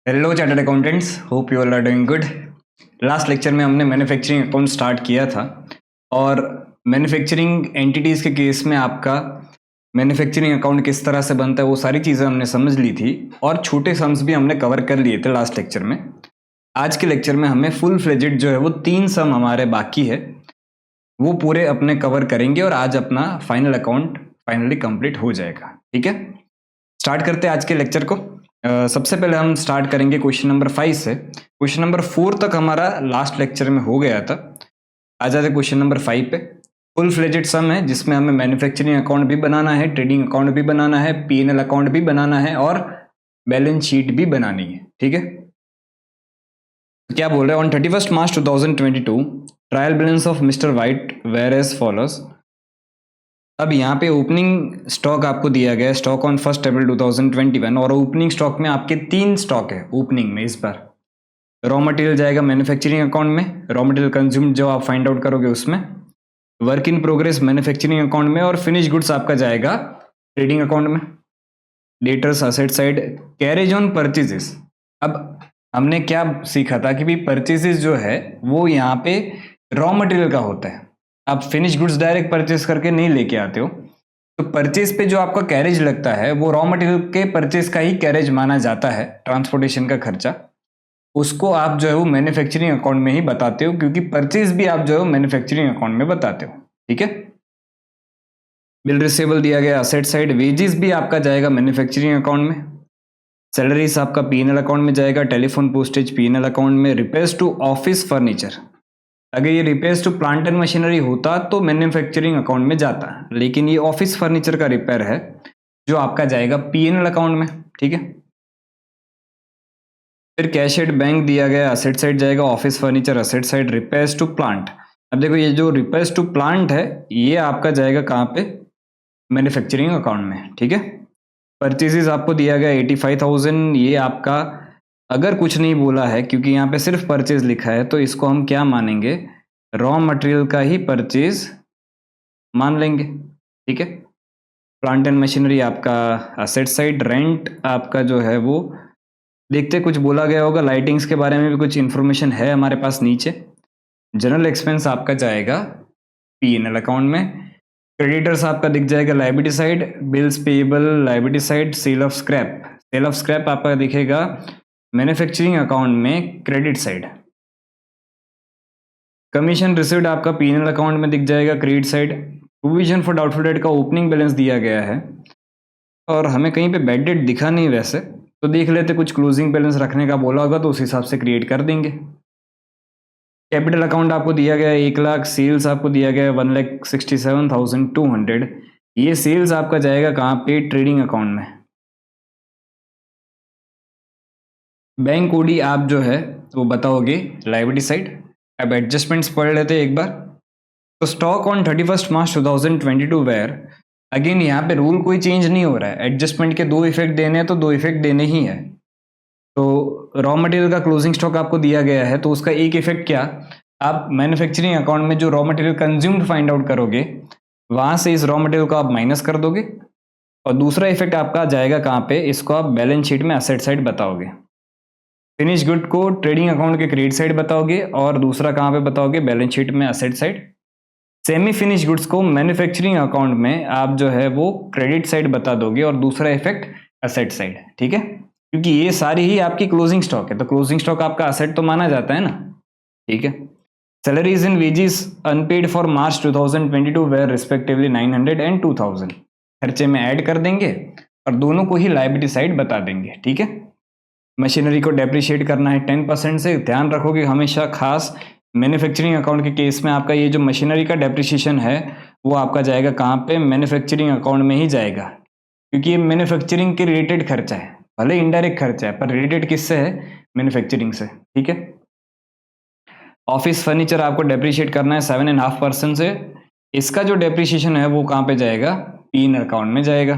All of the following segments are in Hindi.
Hello chartered accountants, hope you all are doing good. Last lecture में हमने मैन्युफैक्चरिंग अकाउंट स्टार्ट किया था और मैन्युफैक्चरिंग एंटिटीज़ के केस में आपका मैन्युफैक्चरिंग अकाउंट किस तरह से बनता है वो सारी चीज़ें हमने समझ ली थी और छोटे सम्स भी हमने कवर कर लिए थे लास्ट लेक्चर में। आज के लेक्चर में हमें फुल फ्लेजेड जो है वो 3 सम हमारे बाकी है, वो पूरे अपने कवर करेंगे और आज अपना फाइनल अकाउंट फाइनली कंप्लीट हो जाएगा। ठीक है, स्टार्ट करते हैं आज के लेक्चर को। सबसे पहले हम स्टार्ट करेंगे क्वेश्चन नंबर 5 से। क्वेश्चन नंबर 4 तक हमारा लास्ट लेक्चर में हो गया था। आ जाते क्वेश्चन नंबर 5 पे। फुल फ्लेजेड सम है जिसमें हमें मैन्युफैक्चरिंग अकाउंट भी बनाना है, ट्रेडिंग अकाउंट भी बनाना है, P&L अकाउंट भी बनाना है और बैलेंस शीट भी बनानी है। ठीक है, तो क्या बोल रहे हैं, on 31 March 2022 trial balance of mister White were as follows. अब यहाँ पे ओपनिंग स्टॉक आपको दिया गया है, स्टॉक ऑन 1 अप्रैल 2021, और ओपनिंग स्टॉक में आपके 3 स्टॉक है ओपनिंग में। इस बार रॉ मटेरियल जाएगा मैन्युफैक्चरिंग अकाउंट में, रॉ मटेरियल कंज्यूम्ड जो आप फाइंड आउट करोगे उसमें, work in progress manufacturing account में, और फिनिश गुड्स आपका जाएगा ट्रेडिंग अकाउंट में। Debtors asset side, carriage on purchases. अब हमने क्या सीखा था कि भाई परचेजेस जो है वो यहाँ पे रॉ मटेरियल का होता है, आप फिनिश गुड्स डायरेक्ट परचेस करके नहीं लेके आते हो। तो परचेज पे जो आपका कैरेज लगता है वो रॉ मटेरियल के परचेज का ही कैरेज माना जाता है, ट्रांसपोर्टेशन का खर्चा। उसको आप जो है वो मैन्युफैक्चरिंग अकाउंट में ही बताते हो, क्योंकि परचेज भी आप जो है वो मैन्युफैक्चरिंग अकाउंट में बताते हो। ठीक है, बिल रिसीवेबल दिया गया असेट साइड, वेजेस भी आपका जाएगा मैन्युफैक्चरिंग अकाउंट में, सैलरीज आपका P&L अकाउंट में जाएगा, टेलीफोन पोस्टेज P&L अकाउंट में, रिपेयर्स टू ऑफिस फर्नीचर, अगर ये repairs to plant and machinery होता तो मैन्युफैक्चरिंग अकाउंट में जाता, लेकिन ये ऑफिस फर्नीचर का रिपेयर है जो आपका जाएगा P&L अकाउंट में। ठीक है, फिर कैश एट बैंक दिया गया, असेट साइड जाएगा, office furniture asset side, repairs to plant. अब देखो ये जो रिपेयर्स टू प्लांट है ये आपका जाएगा कहाँ पे, मैन्युफैक्चरिंग अकाउंट में। ठीक है, परचेजेस आपको दिया गया 85,000, ये आपका अगर कुछ नहीं बोला है क्योंकि यहाँ पे सिर्फ परचेज लिखा है तो इसको हम क्या मानेंगे, रॉ मटेरियल का ही परचेज मान लेंगे। ठीक है, प्लांट एंड मशीनरी आपका असेट साइड, रेंट आपका जो है वो देखते कुछ बोला गया होगा, लाइटिंग्स के बारे में भी कुछ इन्फॉर्मेशन है हमारे पास नीचे। जनरल एक्सपेंस आपका जाएगा P&L अकाउंट में, क्रेडिटर्स आपका दिख जाएगा liability side, bills payable liability side, sale of scrap, sale of scrap आपका दिखेगा मैन्युफैक्चरिंग अकाउंट में क्रेडिट साइड, कमीशन रिसीव्ड आपका P&L अकाउंट में दिख जाएगा credit side, provision for doubtful debt का ओपनिंग बैलेंस दिया गया है और हमें कहीं पे बैड डेट दिखा नहीं, वैसे तो देख लेते, कुछ क्लोजिंग बैलेंस रखने का बोला होगा तो उस हिसाब से क्रिएट कर देंगे। कैपिटल अकाउंट आपको दिया गया है 1 लाख, सेल्स आपको दिया गया है 1,67,200, ये सेल्स आपका जाएगा कहाँ पे, ट्रेडिंग अकाउंट में। बैंक ओडी आप जो है वो बताओगे लाइबिलिटी साइड। अब एडजस्टमेंट्स पढ़ लेते हैं एक बार। तो stock on 31 March 2022 were, again यहाँ पे रूल कोई चेंज नहीं हो रहा है, एडजस्टमेंट के 2 इफेक्ट देने हैं तो 2 इफेक्ट देने ही है। तो रॉ मटेरियल का क्लोजिंग स्टॉक आपको दिया गया है तो उसका एक इफेक्ट क्या, आप मैन्युफैक्चरिंग अकाउंट में जो raw material consumed find out करोगे वहां से इस रॉ मटेरियल को आप माइनस कर दोगे, और दूसरा इफेक्ट आपका जाएगा कहाँ पे, इसको आप बैलेंस शीट में असेट साइड बताओगे, फिनिश गुड को ट्रेडिंग अकाउंट के क्रेडिट साइड बताओगे और दूसरा कहाँ पे बताओगे, बैलेंस शीट में asset side. Semi finish goods को मैन्युफैक्चरिंग अकाउंट में आप जो है वो क्रेडिट साइड बता दोगे और दूसरा इफेक्ट असेट साइड। ठीक है, क्योंकि ये सारी ही आपकी क्लोजिंग स्टॉक है तो क्लोजिंग स्टॉक आपका असेट तो माना जाता है ना। ठीक है, salaries and wages unpaid for March 2022 were respectively 900 and 2000, खर्चे में ऐड कर देंगे और दोनों को ही लायबिलिटी साइड बता देंगे। ठीक है, मशीनरी को डेप्रिशिएट करना है 10% से, ध्यान रखोगे हमेशा खास मैन्युफैक्चरिंग अकाउंट के केस में आपका ये जो मशीनरी का डेप्रिशिएशन है वो आपका जाएगा कहाँ पे, मैन्युफैक्चरिंग अकाउंट में ही जाएगा, क्योंकि ये मैन्युफैक्चरिंग के रिलेटेड खर्चा है, भले इनडायरेक्ट खर्चा है पर रिलेटेड किससे है, मैन्युफैक्चरिंग से। ठीक है, ऑफिस फर्नीचर आपको डेप्रिशिएट करना है 7.5% से, इसका जो डेप्रिशिएशन है वो कहाँ पे जाएगा, P&L अकाउंट में जाएगा।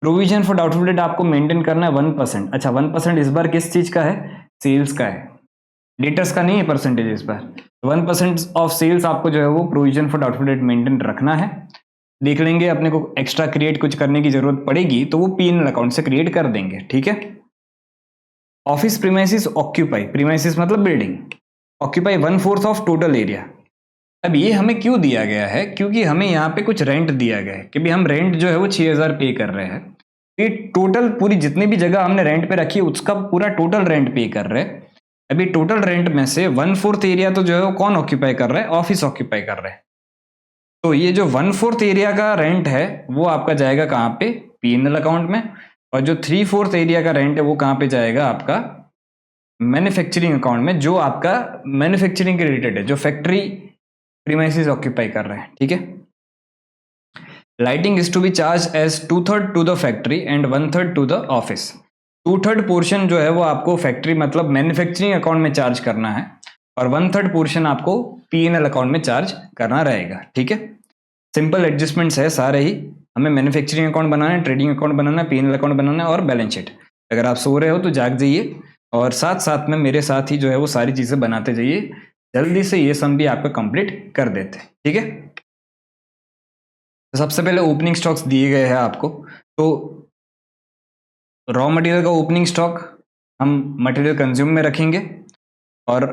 प्रोविजन फॉर डाउटफुल डेट आपको मेंटेन करना है 1%। अच्छा 1% इस बार किस चीज का है, सेल्स का है, डेटर्स का नहीं है परसेंटेज इस बार। 1% ऑफ सेल्स आपको जो है वो provision for doubtful date maintain रखना है। देख लेंगे अपने को एक्स्ट्रा क्रिएट कुछ करने की जरूरत पड़ेगी तो वो P&L अकाउंट से क्रिएट कर देंगे। ठीक है, ऑफिस प्रीमाइसिस ऑक्यूपाई, प्रीमाइसिस मतलब building, occupy 1/4 of total area. अब ये हमें क्यों दिया गया है, क्योंकि हमें यहाँ पे कुछ रेंट दिया गया है कि भी हम रेंट जो है वो 6,000 पे कर रहे हैं। ये टोटल पूरी जितनी भी जगह हमने रेंट पे रखी है उसका पूरा टोटल रेंट पे कर रहे हैं। अभी टोटल रेंट में से 1/4 एरिया तो जो है वो कौन ऑक्यूपाई कर रहा है, ऑफिस ऑक्यूपाई कर रहे हैं। तो ये जो 1/4 एरिया का रेंट है वो आपका जाएगा कहाँ पे, P&L अकाउंट में। और जो 3/4 एरिया का रेंट है वो कहाँ पे जाएगा, आपका मैन्युफैक्चरिंग अकाउंट में, जो आपका मैन्युफैक्चरिंग के रिलेटेड है, जो फैक्ट्री प्रीमाइसेस ऑक्यूपाई कर रहे हैं। ठीक है। Lighting is to be charge as 2/3 to the factory and 1/3 to the office. 2/3 portion जो है वो आपको फैक्ट्री मतलब मैन्युफैक्चरिंग अकाउंट में चार्ज करना है और 1/3 पोर्शन आपको P&L अकाउंट में चार्ज करना रहेगा। ठीक है। सिंपल एडजस्टमेंट्स है सारे ही। हमें मैन्युफैक्चरिंग अकाउंट बनाना है, ट्रेडिंग अकाउंट बनाना है, P&L अकाउंट बनाना है और बैलेंस शीट। अगर आप सो रहे हो तो जाग जाइए और साथ साथ में मेरे साथ ही जो है वो सारी चीज़ें बनाते जाइए। जल्दी से ये सम भी आपका कंप्लीट कर देते हैं। ठीक है। तो सबसे पहले ओपनिंग स्टॉक्स दिए गए हैं आपको। तो रॉ मटेरियल का ओपनिंग स्टॉक हम मटेरियल कंज्यूम में रखेंगे और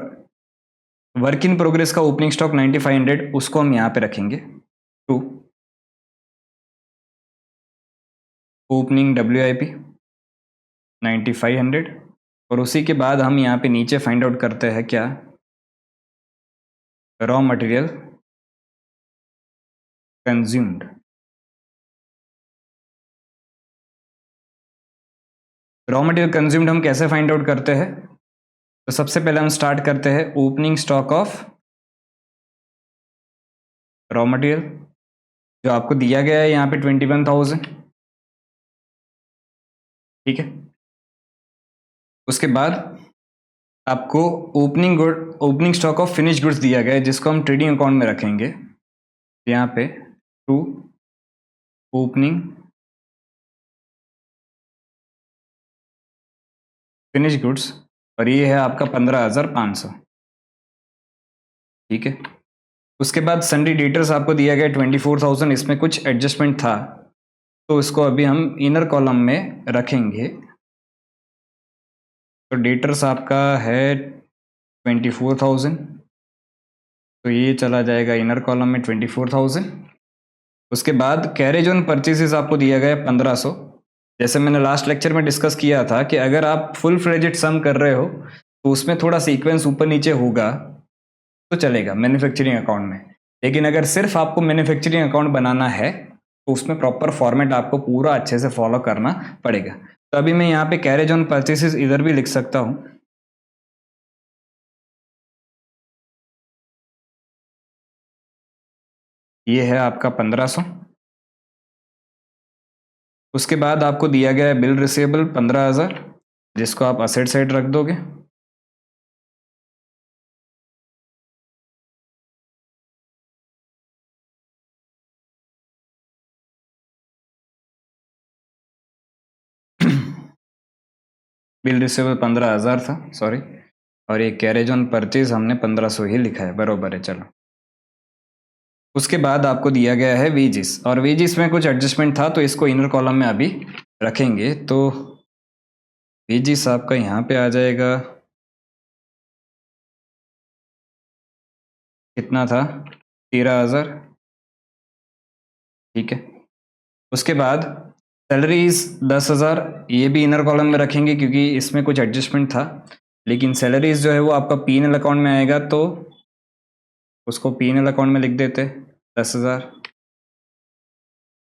वर्क इन प्रोग्रेस का ओपनिंग स्टॉक 9500 उसको हम यहाँ पे रखेंगे। टू ओपनिंग WIP 9500 और उसी के बाद हम यहाँ पे नीचे फाइंड आउट करते हैं क्या, raw material consumed. Raw material consumed हम कैसे फाइंड आउट करते हैं, तो सबसे पहले हम स्टार्ट करते हैं opening stock of raw material जो आपको दिया गया है यहाँ पे 21,000। ठीक है। उसके बाद आपको opening stock of finish goods दिया गया है जिसको हम ट्रेडिंग अकाउंट में रखेंगे यहाँ पे। टू ओपनिंग फिनिश गुड्स और ये है आपका 15,500। ठीक है। उसके बाद सन्डी डेटर्स आपको दिया गया 24,000, इसमें कुछ एडजस्टमेंट था तो इसको अभी हम इनर कॉलम में रखेंगे। तो डेटर्स आपका है 24,000 तो ये चला जाएगा इनर कॉलम में 24,000। उसके बाद कैरेज ऑन परचेसेस आपको दिया गया है 1500। जैसे मैंने लास्ट लेक्चर में डिस्कस किया था कि अगर आप फुल फ्लेजेड सम कर रहे हो तो उसमें थोड़ा सीक्वेंस ऊपर नीचे होगा तो चलेगा मैन्युफैक्चरिंग अकाउंट में। लेकिन अगर सिर्फ आपको मैन्युफैक्चरिंग अकाउंट बनाना है तो उसमें प्रॉपर फॉर्मेट आपको पूरा अच्छे से फॉलो करना पड़ेगा। तो अभी मैं यहाँ पे कैरेज ऑन परचेसेस इधर भी लिख सकता हूँ। ये है आपका 1500। उसके बाद आपको दिया गया है बिल रिसीवेबल 15,000 जिसको आप असेट साइड रख दोगे। बिल रिसीवेबल 15,000 था, सॉरी, और ये कैरेज ऑन परचेज हमने 1500 ही लिखा है, बरोबर है। चलो उसके बाद आपको दिया गया है वेजिस और वेजिस में कुछ एडजस्टमेंट था तो इसको इनर कॉलम में अभी रखेंगे। तो वेजिस आपका यहाँ पे आ जाएगा, कितना था, 13,000। ठीक है। उसके बाद सैलरीज 10,000, ये भी इनर कॉलम में रखेंगे क्योंकि इसमें कुछ एडजस्टमेंट था। लेकिन सैलरीज जो है वो आपका P&L अकाउंट में आएगा तो उसको P&L अकाउंट में लिख देते 10,000।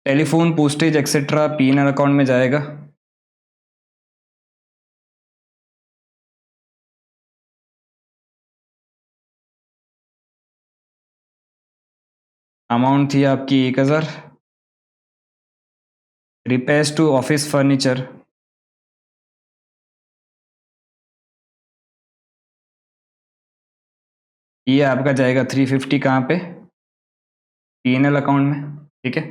Telephone postage etcetera P&L account में जाएगा। अमाउंट थी आपकी 1,000। रिपेयर्स टू ऑफिस फर्नीचर ये आपका जाएगा 350 कहाँ पे, P&L अकाउंट में। ठीक है।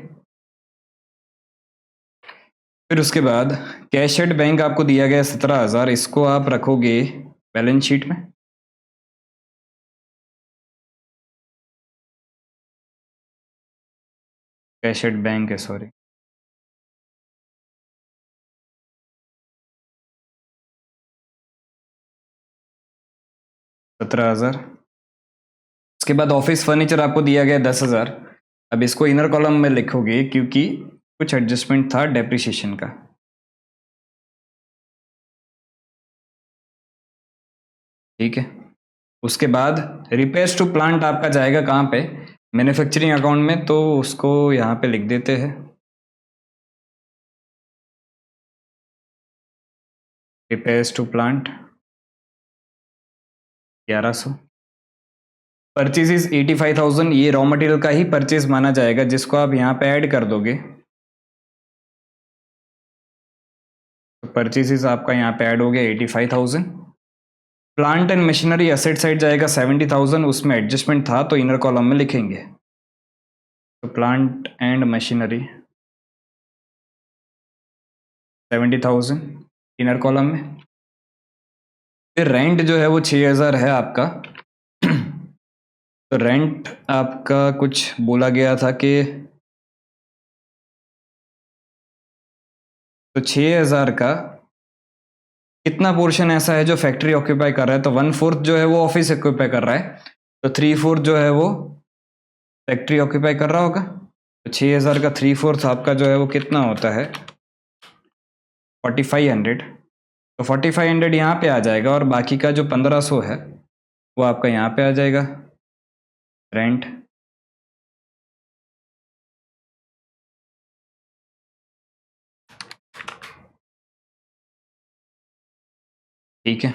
फिर उसके बाद कैश एट बैंक आपको दिया गया 17,000, इसको आप रखोगे बैलेंस शीट में। कैश एट बैंक है, सॉरी। 17,000। उसके बाद ऑफिस फर्नीचर आपको दिया गया 10,000। अब इसको इनर कॉलम में लिखोगे क्योंकि कुछ एडजस्टमेंट था डेप्रिसिएशन का। ठीक है। उसके बाद रिपेयर्स टू प्लांट आपका जाएगा कहाँ पे, मैन्युफैक्चरिंग अकाउंट में, तो उसको यहाँ पे लिख देते हैं रिपेयर्स टू प्लांट 1100। परचेज 85,000, ये रॉ मटेरियल का ही परचेज माना जाएगा जिसको आप यहाँ पे ऐड कर दोगे। तो परचेज आपका यहाँ पे ऐड हो गया 85,000। Plant and machinery asset side जाएगा 70,000, उसमें एडजस्टमेंट था तो इनर कॉलम में लिखेंगे। तो plant and machinery 70,000 inner column में। फिर रेंट जो है वो 6,000 है आपका। तो रेंट आपका कुछ बोला गया था कि तो 6,000 का कितना पोर्शन ऐसा है जो फैक्ट्री ऑक्यूपाई कर रहा है, तो 1/4 जो है वो ऑफिस ऑक्यूपाई कर रहा है, तो 3/4 जो है वो फैक्ट्री ऑक्यूपाई कर रहा होगा। तो 6,000 का 3/4 आपका जो है वो कितना होता है 4500। तो 4500 यहाँ पे आ जाएगा और बाकी का जो 1500 है वो आपका यहाँ पे आ जाएगा रेंट। ठीक है।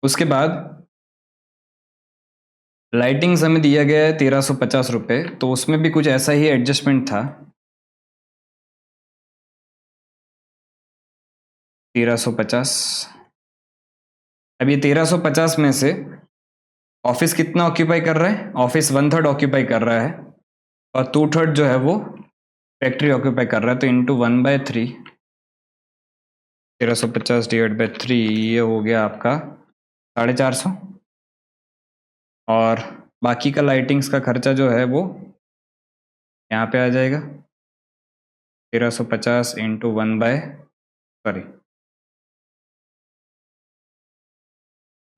उसके बाद लाइटिंग्स हमें दिया गया है 1350 रुपये, तो उसमें भी कुछ ऐसा ही एडजस्टमेंट था 1350। अब ये 1350 में से ऑफिस कितना ऑक्यूपाई कर रहा है, ऑफिस 1/3 ऑक्यूपाई कर रहा है और 2/3 जो है वो फैक्ट्री ऑक्यूपाई कर रहा है, तो इंटू 1/3 1350 डिवाइड बाई 3 ये हो गया आपका 450। और बाकी का लाइटिंग्स का खर्चा जो है वो यहाँ पे आ जाएगा 1350 इंटू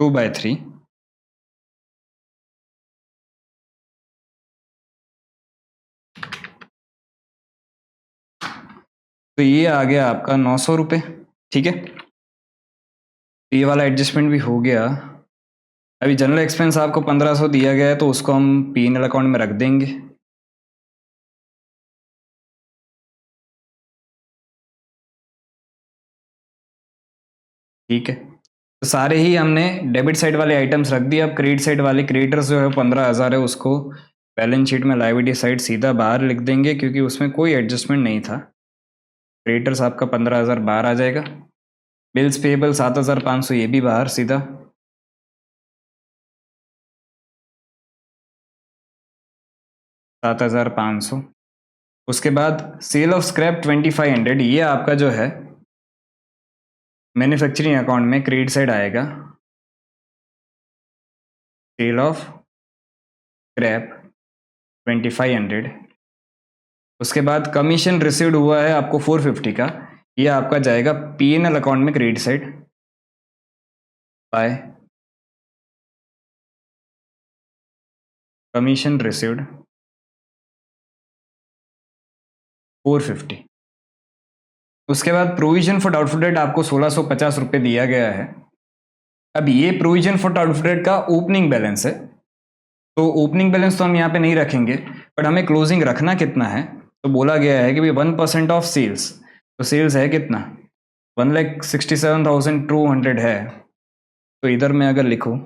2/3। तो ये आ गया आपका 900 रुपये। ठीक है, ये वाला एडजस्टमेंट भी हो गया। अभी जनरल एक्सपेंस आपको 1500 दिया गया है तो उसको हम P&L अकाउंट में रख देंगे। ठीक है, तो सारे ही हमने डेबिट साइड वाले आइटम्स रख दिए। अब क्रेडिट साइड वाले क्रेडिटर्स जो है 15,000 है, उसको बैलेंस शीट में लायबिलिटी साइड सीधा बाहर लिख देंगे क्योंकि उसमें कोई एडजस्टमेंट नहीं था। क्रेडिटर्स आपका 15,000 बाहर आ जाएगा। बिल्स पेएबल 7,500 ये भी बाहर सीधा। $7,500। उसके बाद सेल ऑफ स्क्रैप 2,500, ये आपका जो है मैन्युफैक्चरिंग अकाउंट में क्रेडिट साइड आएगा। Sale of scrap 2,500। उसके बाद कमीशन रिसीव्ड हुआ है आपको 450 का, ये आपका जाएगा P&L अकाउंट में credit side by commission received 450। उसके बाद प्रोविजन फॉर डाउटफुल डेट आपको 1,650 रुपये दिया गया है। अब ये प्रोविजन फॉर डाउटफुल डेट का ओपनिंग बैलेंस है, तो ओपनिंग बैलेंस तो हम यहाँ पे नहीं रखेंगे, बट हमें क्लोजिंग रखना कितना है, तो बोला गया है कि भाई 1% ऑफ सेल्स। तो सेल्स है कितना 1,67,200 है, तो इधर मैं अगर लिखूँ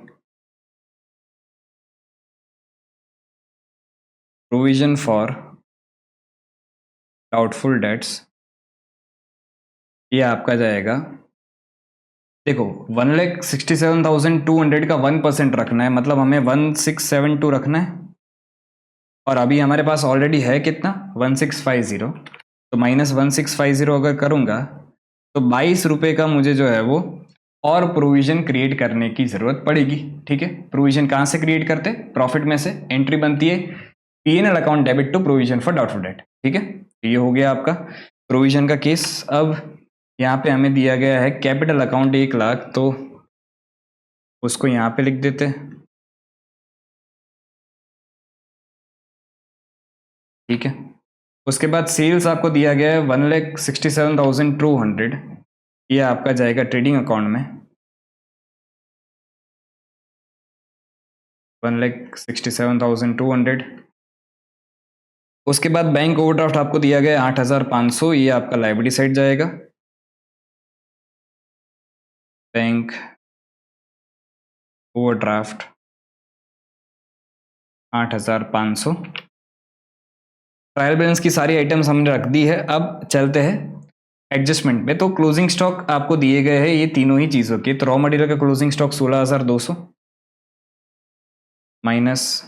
प्रोविजन फॉर डाउटफुल डेट्स, ये आपका जाएगा, देखो 1,67,200 का 1% रखना है, मतलब हमें 1,672 रखना है। और अभी हमारे पास ऑलरेडी है कितना 1,650, तो माइनस 1,650 अगर करूँगा तो 22 रुपये का मुझे जो है वो और प्रोविजन क्रिएट करने की ज़रूरत पड़ेगी। ठीक है, प्रोविजन कहाँ से क्रिएट करते, प्रॉफिट में से एंट्री बनती है P&L account debit to provision for doubtful debt. ठीक है, तो ये हो गया आपका प्रोविजन का केस। अब यहाँ पे हमें दिया गया है कैपिटल अकाउंट 1 लाख, तो उसको यहाँ पे लिख देते हैं ठीक है। उसके बाद सेल्स आपको दिया गया है 1,67,200, ये आपका जाएगा ट्रेडिंग अकाउंट में 1,67,200। उसके बाद बैंक ओवरड्राफ्ट आपको दिया गया है 8,500, ये आपका लायबिलिटी साइड जाएगा। Bank overdraft 8,500। ट्रायल बैलेंस की सारी आइटम्स हमने रख दी है। अब चलते हैं एडजस्टमेंट में। तो क्लोजिंग स्टॉक आपको दिए गए हैं ये तीनों ही चीज़ों के। तो रॉ मटेरियल का closing stock 16,200 minus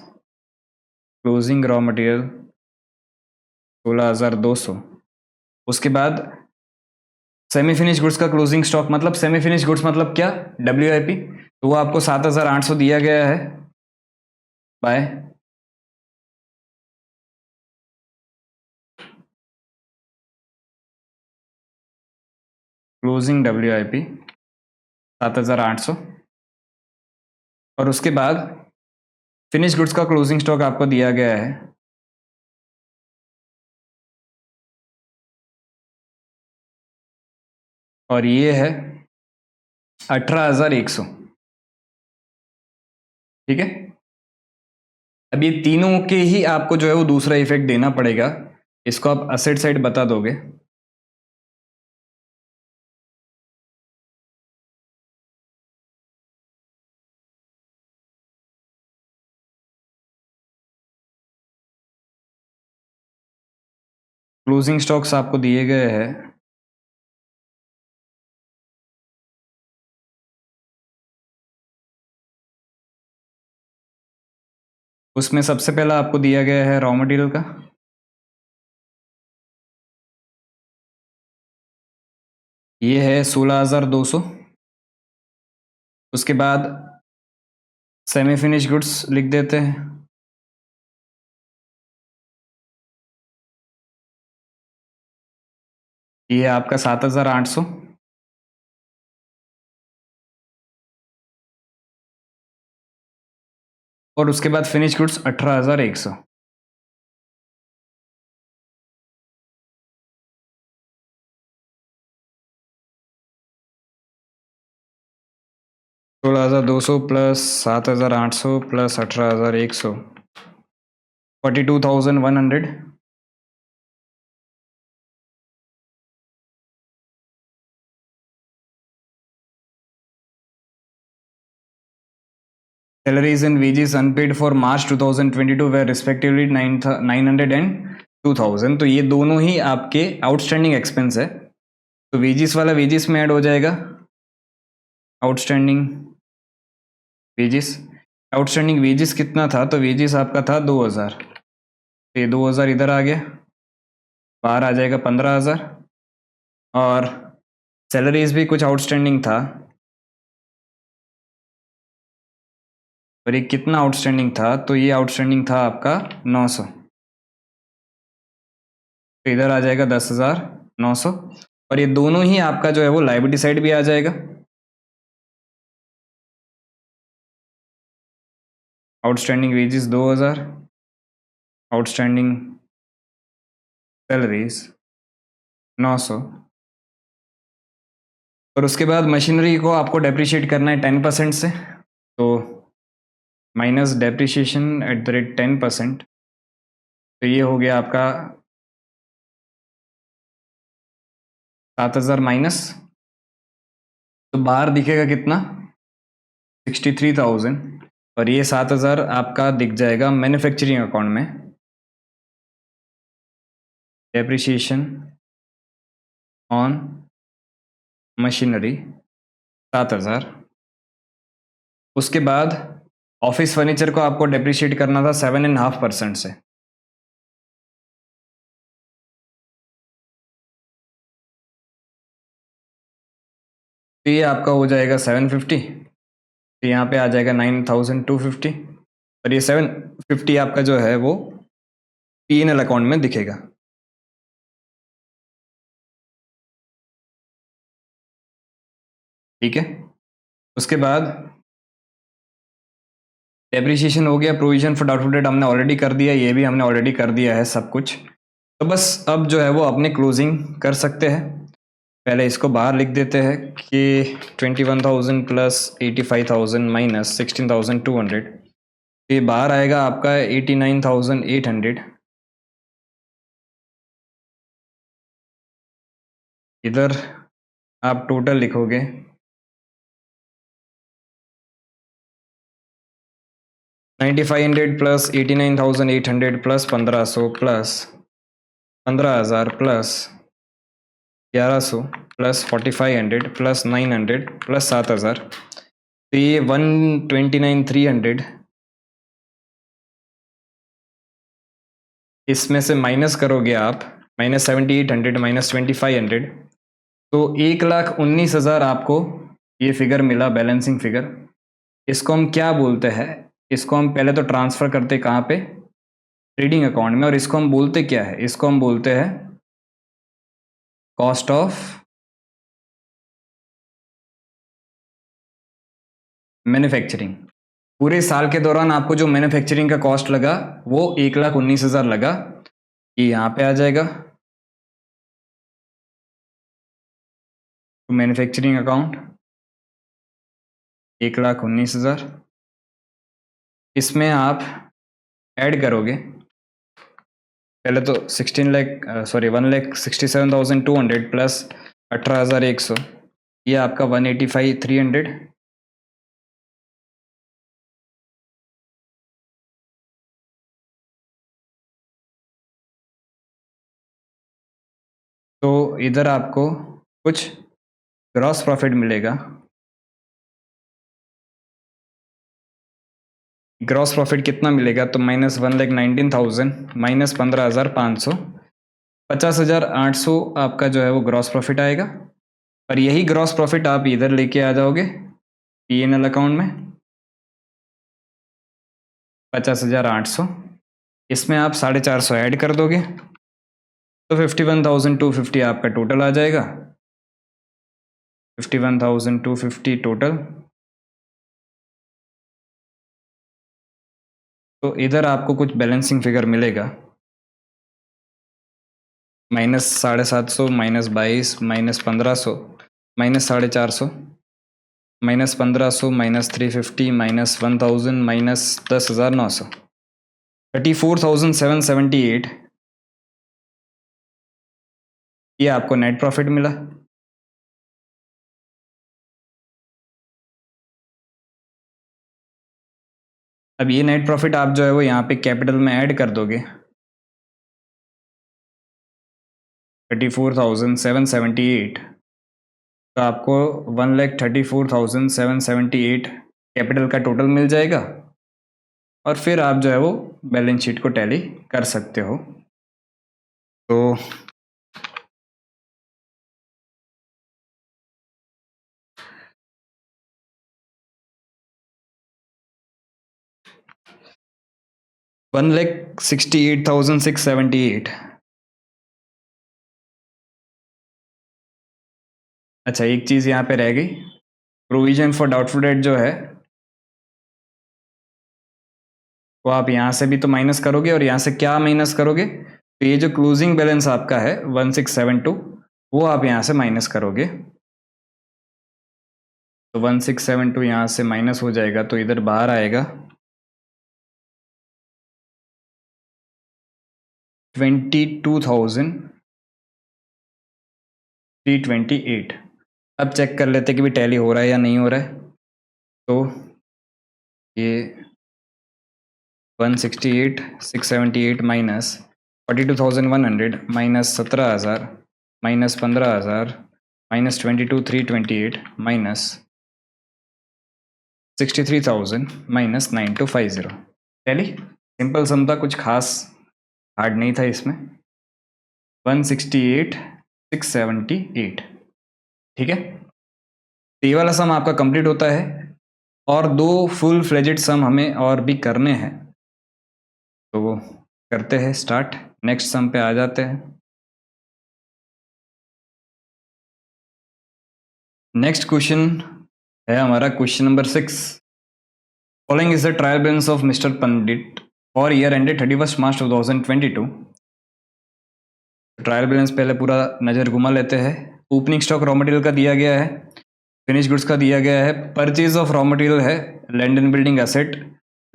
closing raw material 16,200। उसके बाद सेमी फिनिश गुड्स का क्लोजिंग स्टॉक, मतलब सेमी फिनिश गुड्स मतलब क्या, WIP, तो वो आपको 7,800 दिया गया है बाय क्लोजिंग WIP 7,800। और उसके बाद फिनिश गुड्स का क्लोजिंग स्टॉक आपको दिया गया है और ये है 18,100। ठीक है। अब ये तीनों के ही आपको जो है वो दूसरा इफेक्ट देना पड़ेगा। इसको आप असेट साइड बता दोगे। क्लोजिंग स्टॉक्स आपको दिए गए हैं उसमें सबसे पहला आपको दिया गया है रॉ मटेरियल का, ये है 16,200। उसके बाद सेमी फिनिश गुड्स लिख देते हैं, ये है आपका 7,800। और उसके बाद फिनिश गुड्स 18,100। सोलह हज़ार दो सौ plus 7,800 plus 18,100 42,100। Salaries and wages unpaid for March 2022 were respectively 900 and 2,000। तो ये दोनों ही आपके आउटस्टैंडिंग एक्सपेंस है। तो वेजिस वाला वेजिस में ऐड हो जाएगा, आउटस्टैंडिंग वेजिस। आउटस्टैंडिंग वेजिस कितना था, तो वेजिस आपका था 2,000, तो ये 2,000 इधर आ गया, बाहर आ जाएगा 15,000। और सैलरीज भी कुछ आउटस्टैंडिंग था, और ये कितना आउटस्टैंडिंग था, तो ये आउटस्टैंडिंग था आपका 900, तो इधर आ जाएगा 10,900। और ये दोनों ही आपका जो है वो लायबिलिटी साइड भी आ जाएगा। Outstanding wages 2,000, outstanding salaries 900। और उसके बाद मशीनरी को आपको डेप्रिशिएट करना है 10% से, तो minus depreciation at the rate 10%, तो ये हो गया आपका 7,000 माइनस, तो बाहर दिखेगा कितना 63,000। और ये 7,000 आपका दिख जाएगा मैन्युफैक्चरिंग अकाउंट में, डेप्रिशिएशन ऑन मशीनरी 7,000। उसके बाद ऑफिस फर्नीचर को आपको डेप्रिशिएट करना था 7.5% से, तो ये आपका हो जाएगा 750, तो यहाँ पे आ जाएगा 9,250। और ये 750 आपका जो है वो P&L अकाउंट में दिखेगा। ठीक है। उसके बाद डेप्रिसिएशन हो गया, प्रोविजन फॉर डाउटफुल डेट हमने ऑलरेडी कर दिया, ये भी हमने ऑलरेडी कर दिया है सब कुछ। तो बस अब जो है वो अपने क्लोजिंग कर सकते हैं। पहले इसको बाहर लिख देते हैं कि 21,000 प्लस 85,000 माइनस 16,200, ये बाहर आएगा आपका 89,800। इधर आप टोटल लिखोगे 9,500 plus 89,800 plus 1,500 plus 15,000 plus 1,100 plus 4,500 plus 900 plus 7,000, तो ये 129,300 इसमें से माइनस करोगे आप, माइनस 7,800 माइनस 2,500, तो 1,19,000 आपको ये फिगर मिला, बैलेंसिंग फिगर। इसको हम क्या बोलते हैं? इसको हम पहले तो ट्रांसफ़र करते कहाँ पे? ट्रेडिंग अकाउंट में। और इसको हम बोलते क्या है? इसको हम बोलते हैं कॉस्ट ऑफ मैन्युफैक्चरिंग। पूरे साल के दौरान आपको जो मैन्युफैक्चरिंग का कॉस्ट लगा वो 1,19,000 लगा, ये यहाँ पे आ जाएगा मैन्युफैक्चरिंग अकाउंट 1,19,000। इसमें आप ऐड करोगे पहले तो 1,67,200 प्लस 18,100, ये आपका 185,300। तो इधर आपको कुछ ग्रॉस प्रॉफिट मिलेगा। ग्रॉस प्रॉफिट कितना मिलेगा? तो माइनस 1,19,000 माइनस 15,500, 50,800 आपका जो है वो ग्रॉस प्रॉफिट आएगा। और यही ग्रॉस प्रॉफिट आप इधर लेके आ जाओगे P&L अकाउंट में 50,800, इसमें आप 450 ऐड कर दोगे तो 51,250 आपका टोटल आ जाएगा। 51,250 टोटल। तो इधर आपको कुछ बैलेंसिंग फिगर मिलेगा, minus 750 minus 22 minus 1,500 minus 450 minus 1,500 minus 350 minus 1,000 minus 10,900, 34,778, ये आपको नेट प्रॉफिट मिला। अब ये नेट प्रॉफिट आप जो है वो यहाँ पे कैपिटल में ऐड कर दोगे 34,778, तो आपको 1,34,778 कैपिटल का टोटल मिल जाएगा। और फिर आप जो है वो बैलेंस शीट को टैली कर सकते हो। तो $1,68,678। अच्छा, एक चीज़ यहाँ पे रह गई, प्रोविजन फॉर डाउटफुल डेट जो है वो आप यहाँ से भी तो माइनस करोगे, और यहाँ से क्या माइनस करोगे? तो ये जो क्लोजिंग बैलेंस आपका है 1,672, वो आप यहाँ से माइनस करोगे। तो 1,672 यहाँ से माइनस हो जाएगा, तो इधर बाहर आएगा 22,328। अब चेक कर लेते कि भी टैली हो रहा है या नहीं हो रहा है। तो ये 168,678 minus 42,100 minus 17,000 minus 15,000 minus 22,328 minus 63,000 minus 9,250। Tally simple सम था, कुछ खास हार्ड नहीं था इसमें। 168,678, ठीक है। तो ये वाला सम आपका कंप्लीट होता है, और दो फुल फ्लेजेड सम हमें और भी करने हैं, तो वो करते हैं स्टार्ट। नेक्स्ट सम पे आ जाते हैं। नेक्स्ट क्वेश्चन है हमारा question number 6। Following is the trial balance of mister Pandit for year ended 31 March 2022। Trial balance पहले पूरा नज़र घुमा लेते हैं। ओपनिंग स्टॉक रॉ मटेरियल का दिया गया है, फिनिश गुड्स का दिया गया है, परचेज ऑफ रॉ मटेरियल है, land and building asset,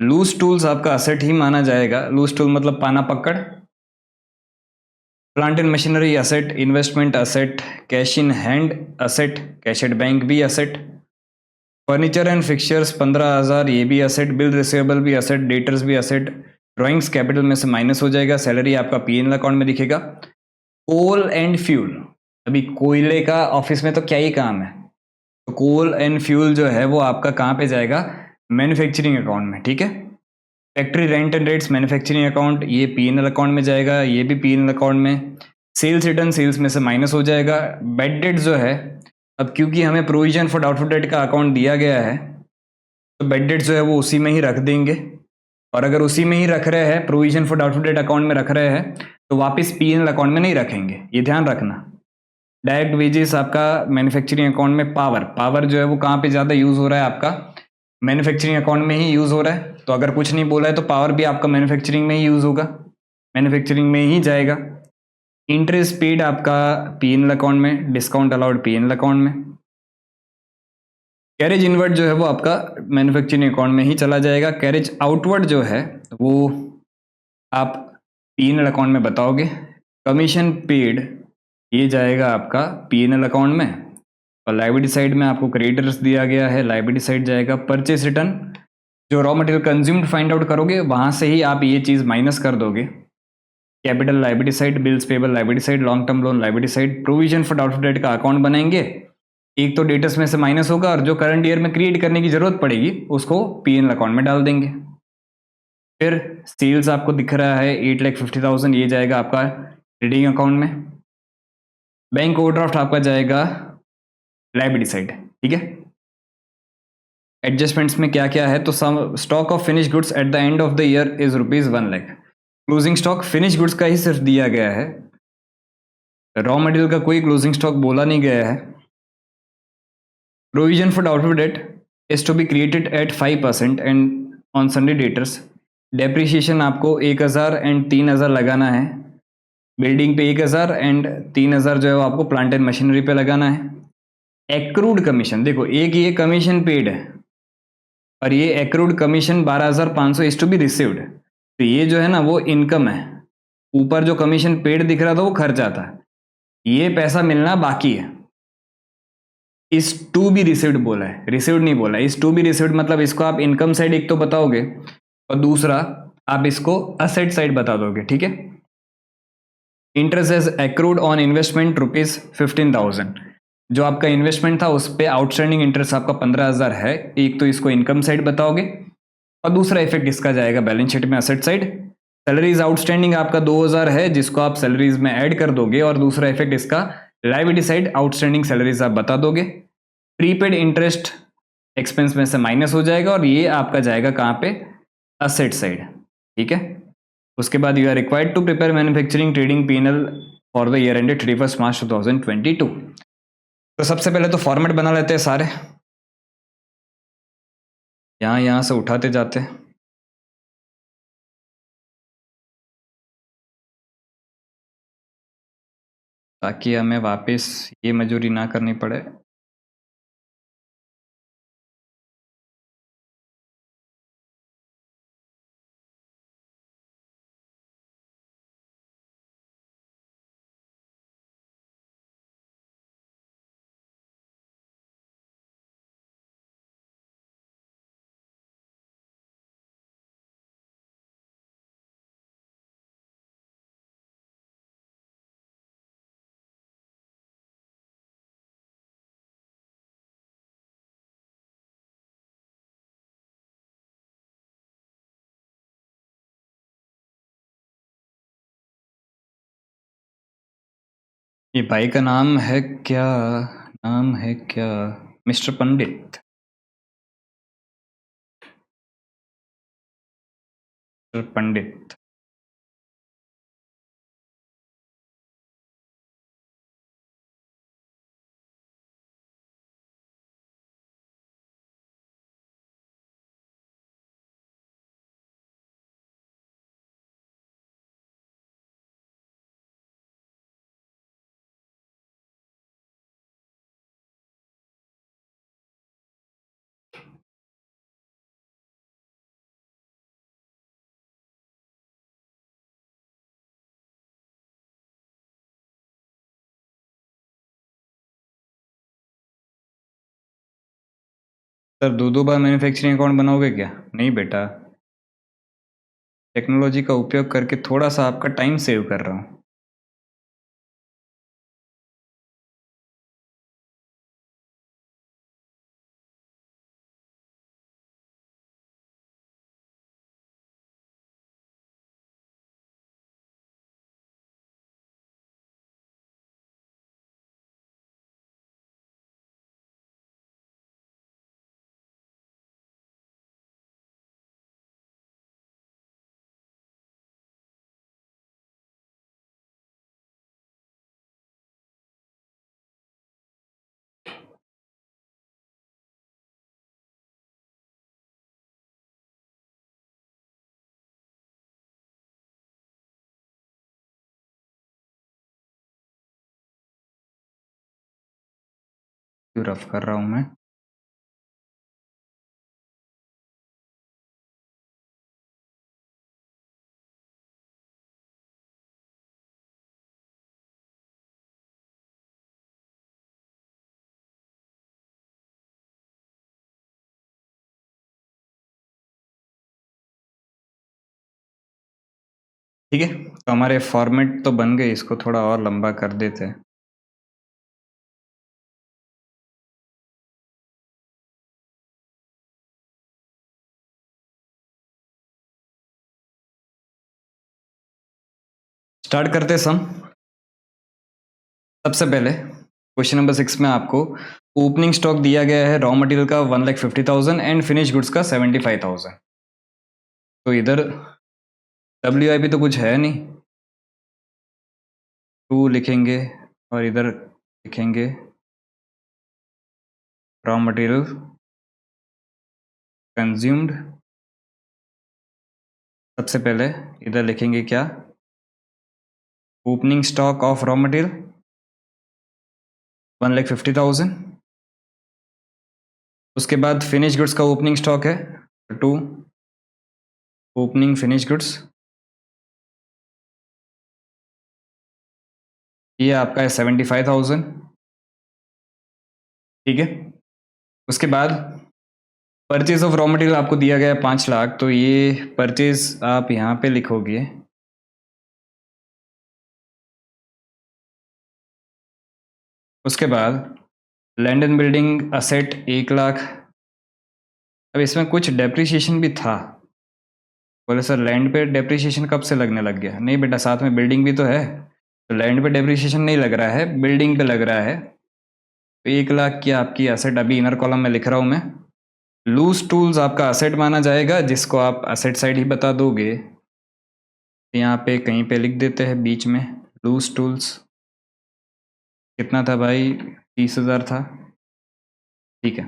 loose tools आपका एसेट ही माना जाएगा। लूज टूल मतलब पाना पकड़, plant and machinery asset, investment asset, cash in hand asset, cash at bank भी एसेट, फर्नीचर एंड फिक्सचर्स 15,000 ये भी एसेट, बिल रिसीवेबल भी एसेट, डेटर्स भी एसेट, ड्राइंग्स कैपिटल में से माइनस हो जाएगा, सैलरी आपका पीएनएल अकाउंट में दिखेगा। कोल एंड फ्यूल, अभी कोयले का ऑफिस में तो क्या ही काम है, तो कोल एंड फ्यूल जो है वो आपका कहाँ पे जाएगा, मैन्युफैक्चरिंग अकाउंट में, ठीक है। Factory rent and rates manufacturing account, ये पीएनएल अकाउंट में जाएगा, ये भी पीएनएल अकाउंट में। सेल्स रिटर्न सेल्स में से माइनस हो जाएगा। बेड डेट जो है, अब क्योंकि हमें प्रोविजन फॉर डाउटफुल डेट का अकाउंट दिया गया है, तो बेड डेट जो है वो उसी में ही रख देंगे। और अगर उसी में ही रख रहे हैं, provision for doubtful date account में रख रहे हैं, तो वापस पीएनएल अकाउंट में नहीं रखेंगे, ये ध्यान रखना। डायरेक्ट वेजेस आपका मैन्युफैक्चरिंग अकाउंट में, पावर, पावर जो है वो कहाँ पे ज़्यादा यूज़ हो रहा है आपका, मैन्युफैक्चरिंग अकाउंट में ही यूज़ हो रहा है। तो अगर कुछ नहीं बोला है तो पावर भी आपका मैन्युफैक्चरिंग में ही यूज़ होगा, मैन्युफैक्चरिंग में ही जाएगा। इंटरेस्ट पेड आपका पीएनएल अकाउंट में, डिस्काउंट अलाउड पीएनएल अकाउंट में। कैरेज इनवर्ड जो है वो आपका मैन्युफैक्चरिंग अकाउंट में ही चला जाएगा। कैरेज आउटवर्ड जो है वो आप पीएनएल अकाउंट में बताओगे। कमीशन पेड ये जाएगा आपका पीएनएल अकाउंट में। और लायबिलिटी साइड में आपको क्रेडिटर्स दिया गया है, लायबिलिटी साइड जाएगा। परचेस रिटर्न, जो raw material consumed find out करोगे वहां से ही आप ये चीज़ माइनस कर दोगे। Capital liability side, bills payable liability side, long term loan liability side. Provision for doubtful debt का अकाउंट बनाएंगे, एक तो डेटर्स में से माइनस होगा और जो करंट ईयर में क्रिएट करने की जरूरत पड़ेगी उसको पीएनएल अकाउंट में डाल देंगे। फिर सेल्स आपको दिख रहा है 8,50,000, ये जाएगा आपका ट्रेडिंग अकाउंट में। बैंक ओवरड्राफ्ट आपका जाएगा लायबिलिटी साइड, ठीक है। एडजस्टमेंट्स में क्या क्या है, तो some stock of finish goods at the end of the year is ₹1,00,000। Closing stock finish goods का ही सिर्फ दिया गया है, रॉ मटेरियल का कोई क्लोजिंग स्टॉक बोला नहीं गया है। Provision for doubtful debt is to be created at 5% and on sundry debtors. Depreciation आपको 1,000 एंड 3,000 लगाना है। बिल्डिंग पे 1,000 एंड 3,000 जो है वो आपको प्लांट एंड मशीनरी पे लगाना है। एक्रूड कमीशन, देखो एक ये कमीशन पेड है और ये accrued commission 12,500 is to be received, तो ये जो है ना वो इनकम है। ऊपर जो कमीशन पेड दिख रहा था वो खर्चा था, ये पैसा मिलना बाकी है। इस टू बी रिसीव्ड बोला है, रिसीव्ड नहीं बोला। इस टू बी रिसीव्ड मतलब इसको आप इनकम साइड एक तो बताओगे और दूसरा आप इसको असेट साइड बता दोगे, ठीक है। Interest as accrued on investment ₹15,000, जो आपका इन्वेस्टमेंट था उस पर आउटस्टैंडिंग इंटरेस्ट आपका 15,000 है। एक तो इसको इनकम साइड बताओगे और दूसरा इफेक्ट इसका जाएगा बैलेंस शीट में असेट साइड। सैलरीज आउटस्टैंडिंग आपका 2,000 है जिसको आप सैलरीज में ऐड कर दोगे और दूसरा इफेक्ट इसका लायबिलिटी साइड आउटस्टैंडिंग सैलरीज आप बता दोगे। प्रीपेड इंटरेस्ट एक्सपेंस में से माइनस हो जाएगा और ये आपका जाएगा कहाँ पे, असेट साइड, ठीक है। उसके बाद you are required to prepare manufacturing trading PNL for the year ended 31 March 2022। तो सबसे पहले तो फॉर्मेट बना लेते हैं सारे, यहाँ से उठाते जाते हैं ताकि हमें वापस ये मजूरी ना करनी पड़े। ये भाई का नाम है क्या, नाम है क्या, मिस्टर पंडित, मिस्टर पंडित। सर दो बार मैन्युफैक्चरिंग अकाउंट बनाओगे क्या? नहीं बेटा, टेक्नोलॉजी का उपयोग करके थोड़ा सा आपका टाइम सेव कर रहा हूँ। क्यों रफ कर रहा हूँ मैं? ठीक है, तो हमारे फॉर्मेट तो बन गए, इसको थोड़ा और लंबा कर देते हैं। स्टार्ट करते हैं सम। सबसे पहले क्वेश्चन नंबर 6 में आपको ओपनिंग स्टॉक दिया गया है रॉ मटेरियल का 1,50,000 एंड फिनिश गुड्स का 75,000। तो इधर WIP तो कुछ है नहीं, 2 लिखेंगे और इधर लिखेंगे रॉ मटेरियल कंज्यूम्ड। सबसे पहले इधर लिखेंगे क्या? Opening stock of raw material 1,50,000। उसके बाद फिनिश गुड्स का ओपनिंग स्टॉक है 2, ओपनिंग फिनिश गुड्स, ये आपका है 75,000। ठीक है, उसके बाद परचेज ऑफ रॉ मटेरियल आपको दिया गया है 5 लाख, तो ये परचेज आप यहाँ पे लिखोगे। उसके बाद land and building asset 1 lakh. अब इसमें कुछ डेप्रिसिएशन भी था। बोले सर लैंड पे डेप्रिसिएशन कब से लगने लग गया? नहीं बेटा, साथ में बिल्डिंग भी तो है, तो लैंड पे डेप्रिसिएशन नहीं लग रहा है, बिल्डिंग पे लग रहा है। तो 1 लाख की आपकी असेट अभी इनर कॉलम में लिख रहा हूँ मैं। लूज टूल्स आपका असेट माना जाएगा, जिसको आप असेट साइड ही बता दोगे। यहाँ पे कहीं पे लिख देते हैं बीच में लूज टूल्स। कितना था भाई? 30,000 था। ठीक है,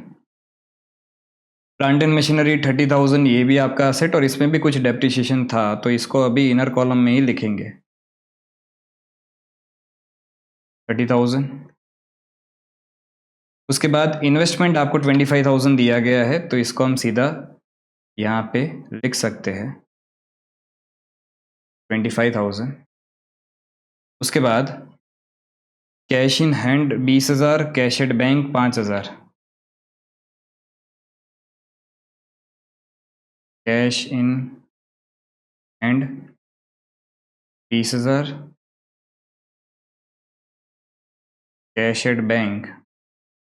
प्लांट एंड मशीनरी 30,000, ये भी आपका असेट और इसमें भी कुछ डेप्रिसिएशन था, तो इसको अभी इनर कॉलम में ही लिखेंगे 30,000। उसके बाद इन्वेस्टमेंट आपको 25,000 दिया गया है, तो इसको हम सीधा यहाँ पे लिख सकते हैं 25,000। उसके बाद cash in hand 20,000, cash at bank 5,000। Cash in hand 20,000, cash at bank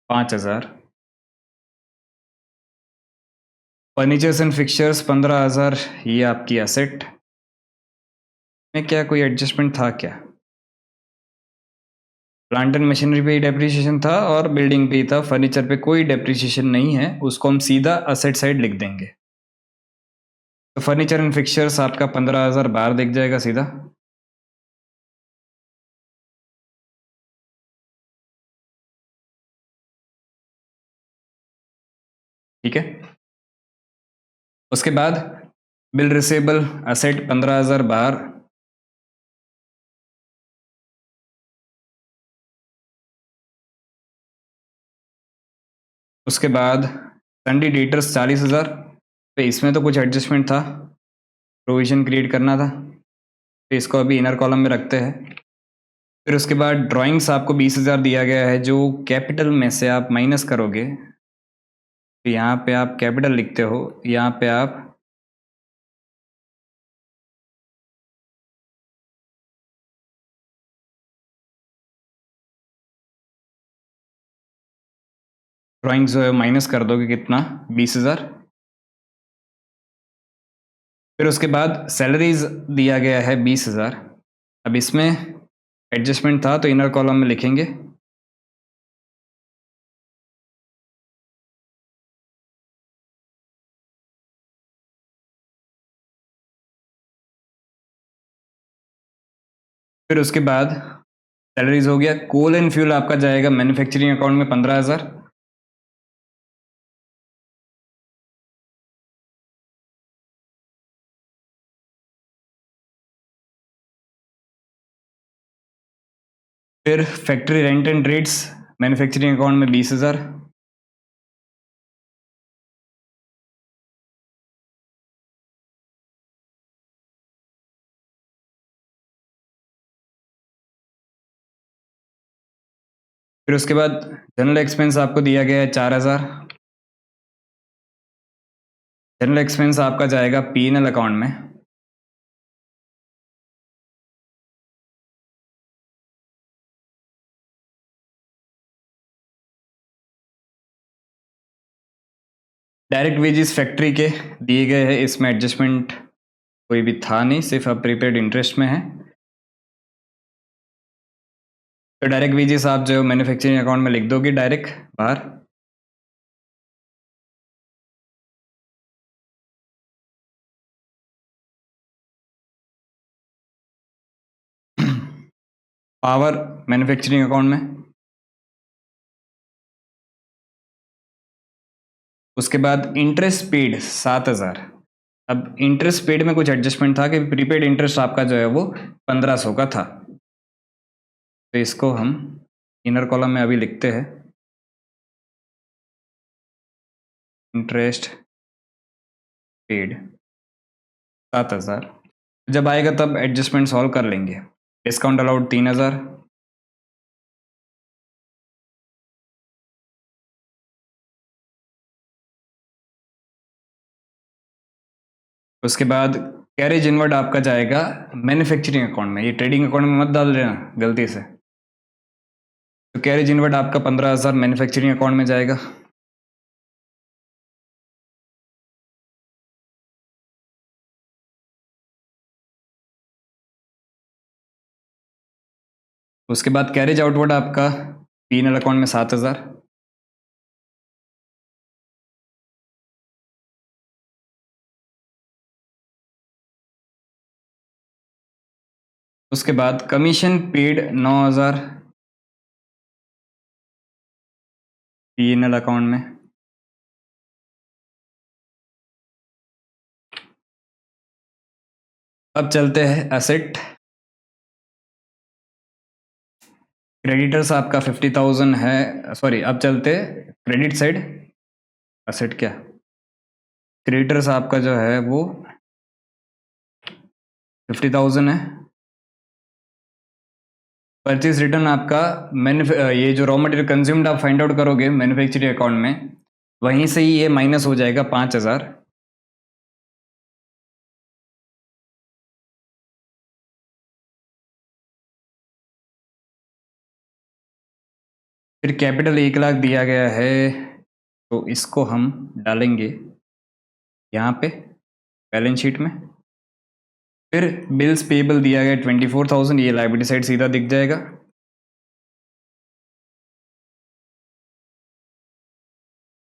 5,000। Furnitures and fixtures 15,000, ये आपकी असेट में क्या कोई एडजस्टमेंट था क्या? प्लांट एंड मशीनरी पे ही डेप्रिसिएशन था और बिल्डिंग पे ही था, फर्नीचर पे कोई डेप्रिसिएशन नहीं है, उसको हम सीधा असेट साइड लिख देंगे। तो फर्नीचर एंड फिक्चर्स आपका 15,000 बाहर दिख जाएगा सीधा। ठीक है, उसके बाद बिल रिसेबल असेट 15,000 बाहर। उसके बाद सन्डी डेटर्स 40,000 पे, इसमें तो कुछ एडजस्टमेंट था, प्रोविजन क्रिएट करना था, तो इसको अभी इनर कॉलम में रखते हैं। फिर उसके बाद ड्राइंग्स आपको 20,000 दिया गया है, जो कैपिटल में से आप माइनस करोगे तो यहाँ पे आप कैपिटल लिखते हो, यहाँ पे आप ड्राइंग जो है माइनस कर दोगे, कितना, 20,000। फिर उसके बाद सैलरीज दिया गया है 20,000। अब इसमें एडजस्टमेंट था तो इनर कॉलम में लिखेंगे। फिर उसके बाद सैलरीज हो गया, कोल एंड फ्यूल आपका जाएगा मैन्युफैक्चरिंग अकाउंट में 15,000। फिर factory rent and rates manufacturing account में 20,000। फिर उसके बाद जनरल एक्सपेंस आपको दिया गया है 4,000। जनरल एक्सपेंस आपका जाएगा पीएनएल अकाउंट में। डायरेक्ट वेजेस फैक्ट्री के दिए गए हैं, इसमें एडजस्टमेंट कोई भी था नहीं, सिर्फ अब प्रीपेड इंटरेस्ट में है। तो डायरेक्ट वेजेस आप जो मैन्युफैक्चरिंग अकाउंट में लिख दोगे डायरेक्ट बाहर। पावर मैन्युफैक्चरिंग अकाउंट में। उसके बाद इंटरेस्ट पेड 7,000। अब इंटरेस्ट पेड में कुछ एडजस्टमेंट था कि प्रीपेड इंटरेस्ट आपका जो है वो 1,500 का था, तो इसको हम इनर कॉलम में अभी लिखते हैं, इंटरेस्ट पेड 7,000। जब आएगा तब एडजस्टमेंट सॉल्व कर लेंगे। Discount allowed 3,000। उसके बाद कैरेज इनवर्ड आपका जाएगा मैन्युफैक्चरिंग अकाउंट में, ये ट्रेडिंग अकाउंट में मत डाल देना गलती से। तो कैरेज इनवर्ड आपका 15,000 मैन्युफैक्चरिंग अकाउंट में जाएगा। उसके बाद कैरेज आउटवर्ड आपका पीएनएल अकाउंट में 7,000। उसके बाद कमीशन पेड 9,000 पीएनएल अकाउंट में। अब चलते हैं एसेट। क्रेडिटर्स आपका 50,000 है, सॉरी अब चलते क्रेडिट साइड। एसेट क्या, क्रेडिटर्स आपका जो है वो 50,000 है। परचेज रिटर्न आपका ये जो रॉ मटेरियल कंज्यूम्ड आप फाइंड आउट करोगे मैन्युफैक्चरिंग अकाउंट में, वहीं से ही ये माइनस हो जाएगा 5,000। फिर कैपिटल 1,00,000 दिया गया है, तो इसको हम डालेंगे यहाँ पे बैलेंस शीट में। फिर बिल्स पेबल दिया गया 24,000, ये लायबिलिटी साइड सीधा दिख जाएगा।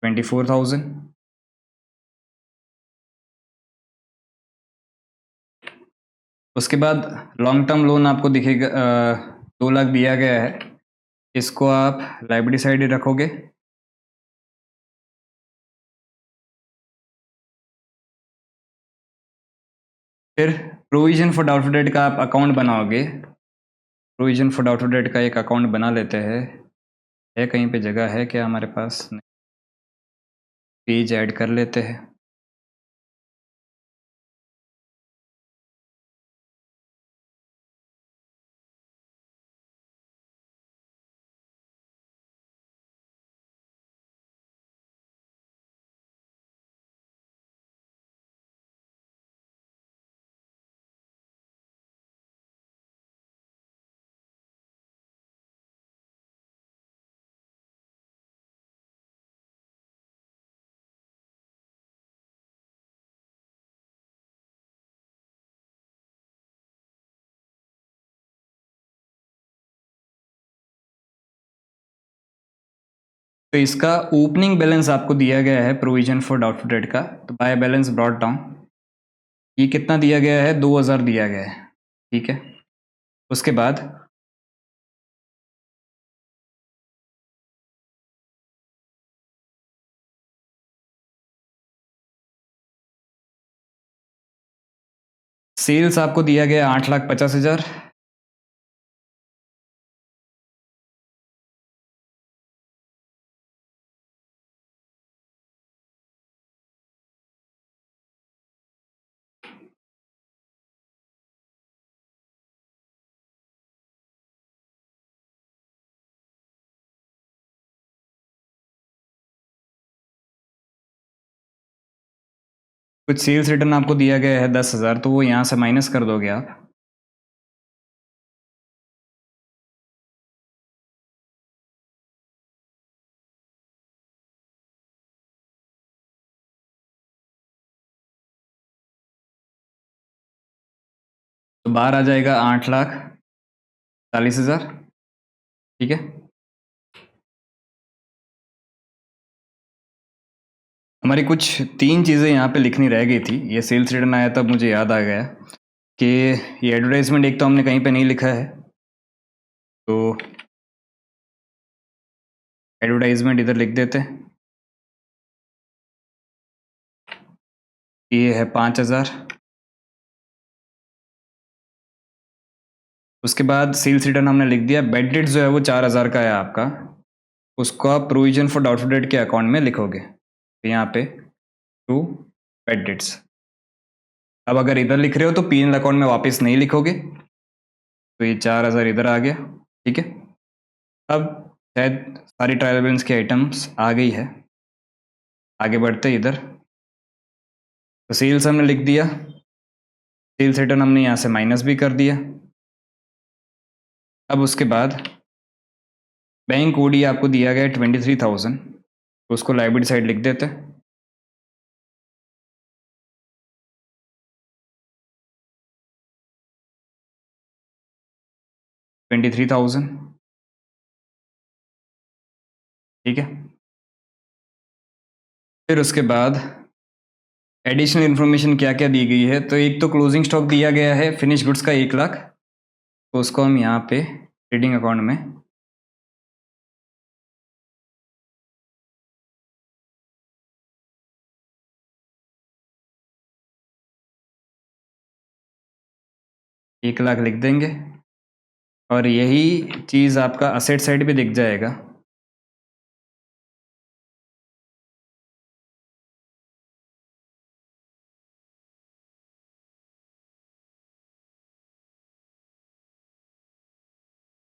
$24,000। उसके बाद लॉन्ग टर्म लोन आपको दिखेगा 2,00,000 दिया गया है, इसको आप लायबिलिटी साइड ही रखोगे। फिर प्रोविजन फॉर डाउटफुल डेट का आप अकाउंट बनाओगे। प्रोविजन फॉर डाउटफुल डेट का एक अकाउंट बना लेते हैं, है कहीं पे जगह है क्या हमारे पास, पेज ऐड कर लेते हैं। तो इसका ओपनिंग बैलेंस आपको दिया गया है प्रोविजन फॉर डाउटफुल डेट का, तो बाय बैलेंस ब्रॉट डाउन ये कितना दिया गया है, 2000 दिया गया है, ठीक है। उसके बाद सेल्स आपको दिया गया 8,50,000, कुछ सेल्स रिटर्न आपको दिया गया है 10,000, तो वो यहाँ से माइनस कर दोगे आप। तो बाहर आ जाएगा 8,40,000, ठीक है। हमारी कुछ 3 चीज़ें यहाँ पे लिखनी रह गई थी, ये सेल्स रिटर्न आया तब मुझे याद आ गया कि ये एडवर्टाइजमेंट एक तो हमने कहीं पे नहीं लिखा है, तो एडवर्टाइजमेंट इधर लिख देते हैं। ये है 5,000। उसके बाद सेल्स रिटर्न हमने लिख दिया। बेड डेट जो है वो 4,000 का है आपका, उसको आप प्रोविजन फॉर डाउटफुल डेट के अकाउंट में लिखोगे, तो यहाँ पे टू बेड डेट्स। अब अगर इधर लिख रहे हो तो पीएनएल अकाउंट में वापस नहीं लिखोगे, तो ये 4,000 इधर आ गया, ठीक है। अब शायद सारी ट्रायल बैलेंस की आइटम्स आ गई है, आगे बढ़ते इधर। तो सेल्स हमने लिख दिया, सेल्स रिटर्न हमने यहाँ से माइनस भी कर दिया। अब उसके बाद बैंक ओडी आपको दिया गया 23,000, उसको लायबिलिटी साइड लिख देते हैं। $23,000, ठीक है। फिर उसके बाद एडिशनल इन्फॉर्मेशन क्या क्या दी गई है, तो एक तो क्लोजिंग स्टॉक दिया गया है फिनिश गुड्स का 1,00,000, तो उसको हम यहाँ पे ट्रेडिंग अकाउंट में $1,00,000 लिख देंगे, और यही चीज़ आपका असेट साइड पे दिख जाएगा।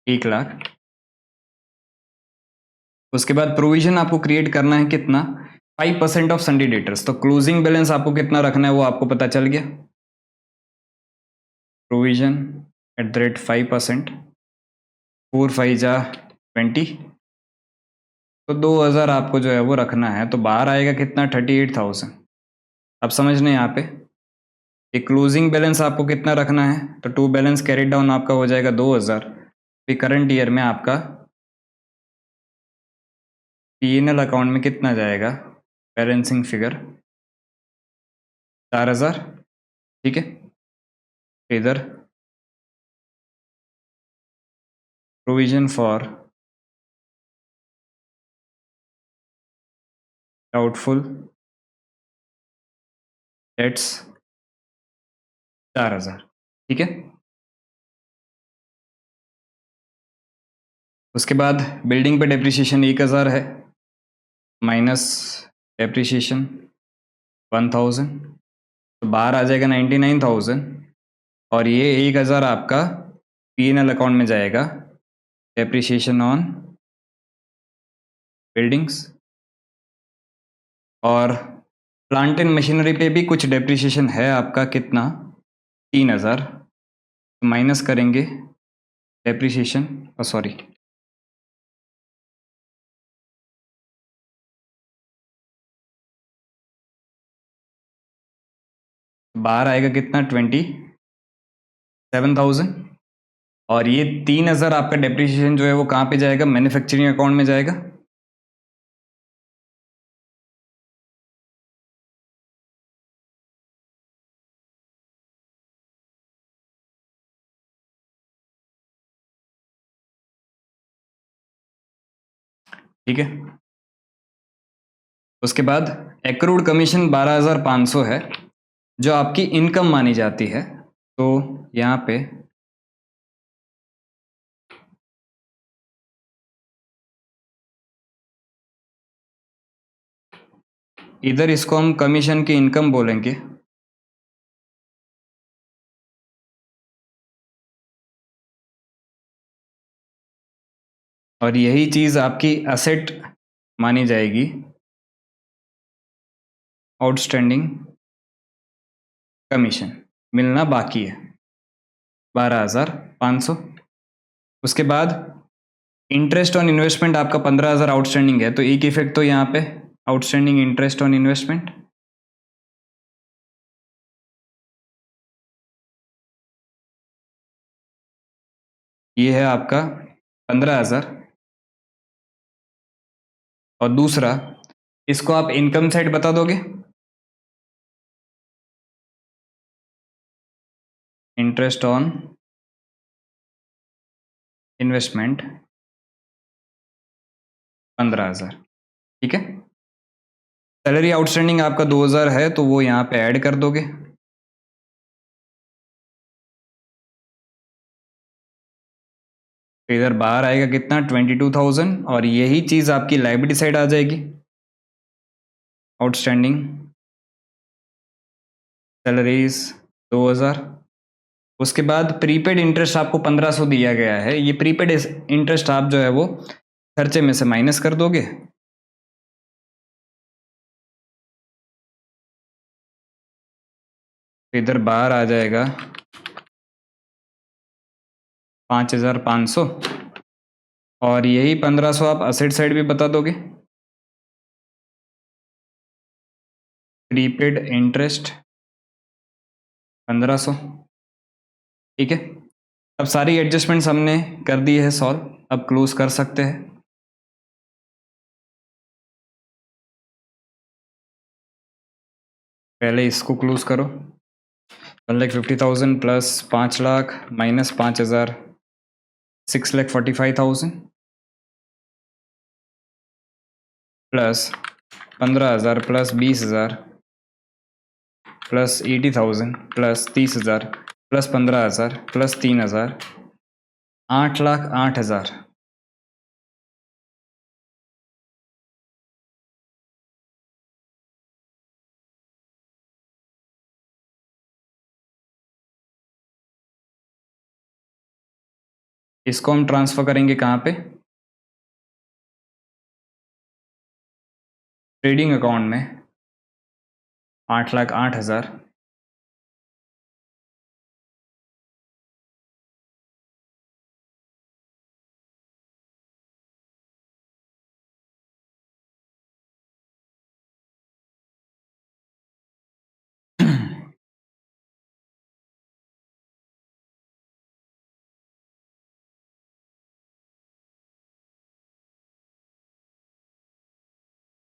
$1,00,000। उसके बाद प्रोविजन आपको क्रिएट करना है कितना, 5% ऑफ संडे डेटर्स। तो क्लोजिंग बैलेंस आपको कितना रखना है वो आपको पता चल गया। प्रोविजन @5%, 4 5 जा 20, तो 2,000 आपको जो है वो रखना है। तो बाहर आएगा कितना, 38,000। अब समझने यहाँ पे कि क्लोजिंग बैलेंस आपको कितना रखना है, तो टू बैलेंस कैरी डाउन आपका हो जाएगा 2,000। फिर करंट ईयर में आपका पीएनएल अकाउंट में कितना जाएगा, बैलेंसिंग फिगर 4,000, ठीक है। इधर प्रोविजन फॉर डाउटफुल डेट्स 4,000, ठीक है। उसके बाद बिल्डिंग पे डेप्रिसिएशन 1,000 है, माइनस डेप्रिसिएशन 1,000, तो बाहर आ जाएगा 99,000, और ये 1,000 आपका पीएनएल अकाउंट में जाएगा, डेप्रिसिएशन ऑन बिल्डिंग्स। और प्लांट एंड मशीनरी पे भी कुछ डेप्रिसिएशन है आपका, कितना, 3,000, माइनस करेंगे डेप्रिसिएशन, सॉरी बाहर आएगा कितना, 27,000, और ये 3,000 आपका डेप्रिसिएशन जो है वो कहाँ पे जाएगा, मैन्युफैक्चरिंग अकाउंट में जाएगा। ठीक है। उसके बाद एक्रूड कमीशन 12,500 है जो आपकी इनकम मानी जाती है। तो यहाँ पे इधर इसको हम कमीशन की इनकम बोलेंगे। और यही चीज़ आपकी असेट मानी जाएगी, आउटस्टैंडिंग कमीशन मिलना बाकी है 12,500। उसके बाद इंटरेस्ट ऑन इन्वेस्टमेंट आपका 15,000 आउटस्टैंडिंग है, तो एक इफेक्ट तो यहाँ पे आउटस्टैंडिंग इंटरेस्ट ऑन इन्वेस्टमेंट, ये है आपका 15,000। और दूसरा, इसको आप इनकम साइड बता दोगे, इंटरेस्ट ऑन इन्वेस्टमेंट 15,000। ठीक है। सैलरी आउटस्टैंडिंग आपका 2,000 है तो वो यहाँ पे ऐड कर दोगे। तो इधर बाहर आएगा कितना, 22,000। और यही चीज़ आपकी लाइबिलिटी साइड आ जाएगी, आउटस्टैंडिंग सैलरीज 2,000। उसके बाद प्रीपेड इंटरेस्ट आपको 1,500 दिया गया है, ये प्रीपेड इंटरेस्ट आप जो है वो खर्चे में से माइनस कर दोगे। तो इधर बाहर आ जाएगा 5,500। और यही 1,500 आप असेट साइड भी बता दोगे, प्रीपेड इंटरेस्ट 1,500। ठीक है। अब सारी एडजस्टमेंट्स हमने कर दी है सॉल्व, अब क्लोज कर सकते हैं। पहले इसको क्लोज करो, 1,50,000 plus 5,00,000 minus 5,000, 6,45,000 plus 15,000 plus 20,000 plus 80,000 plus 30,000 plus 15,000 plus 3,000, 8,08,000। इसको हम ट्रांसफर करेंगे कहाँ पे, ट्रेडिंग अकाउंट में 8,08,000।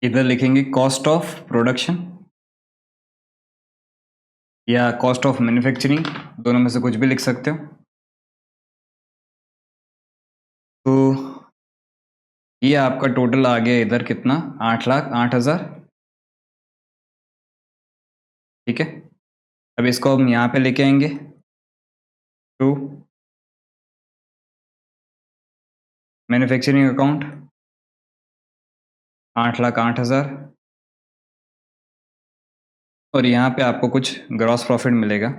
इधर लिखेंगे कॉस्ट ऑफ प्रोडक्शन या कॉस्ट ऑफ मैन्युफैक्चरिंग, दोनों में से कुछ भी लिख सकते हो। तो ये आपका टोटल आ गया इधर कितना, 8,08,000। ठीक है। अब इसको हम यहाँ पे लेके आएंगे, टू मैन्युफैक्चरिंग अकाउंट 8,08,000। और यहाँ पे आपको कुछ ग्रॉस प्रॉफिट मिलेगा,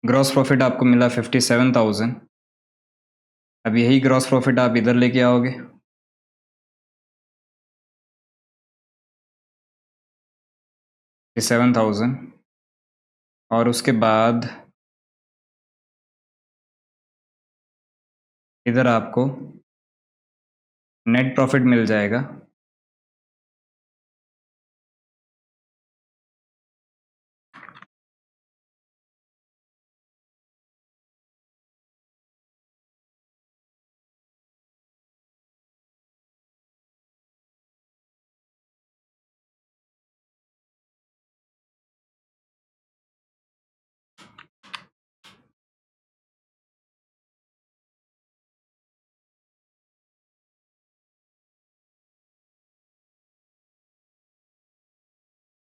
ग्रॉस प्रॉफिट आपको मिला 57,000। अब यही ग्रॉस प्रॉफिट आप इधर लेके आओगे, 57,000। और उसके बाद इधर आपको नेट प्रॉफिट मिल जाएगा,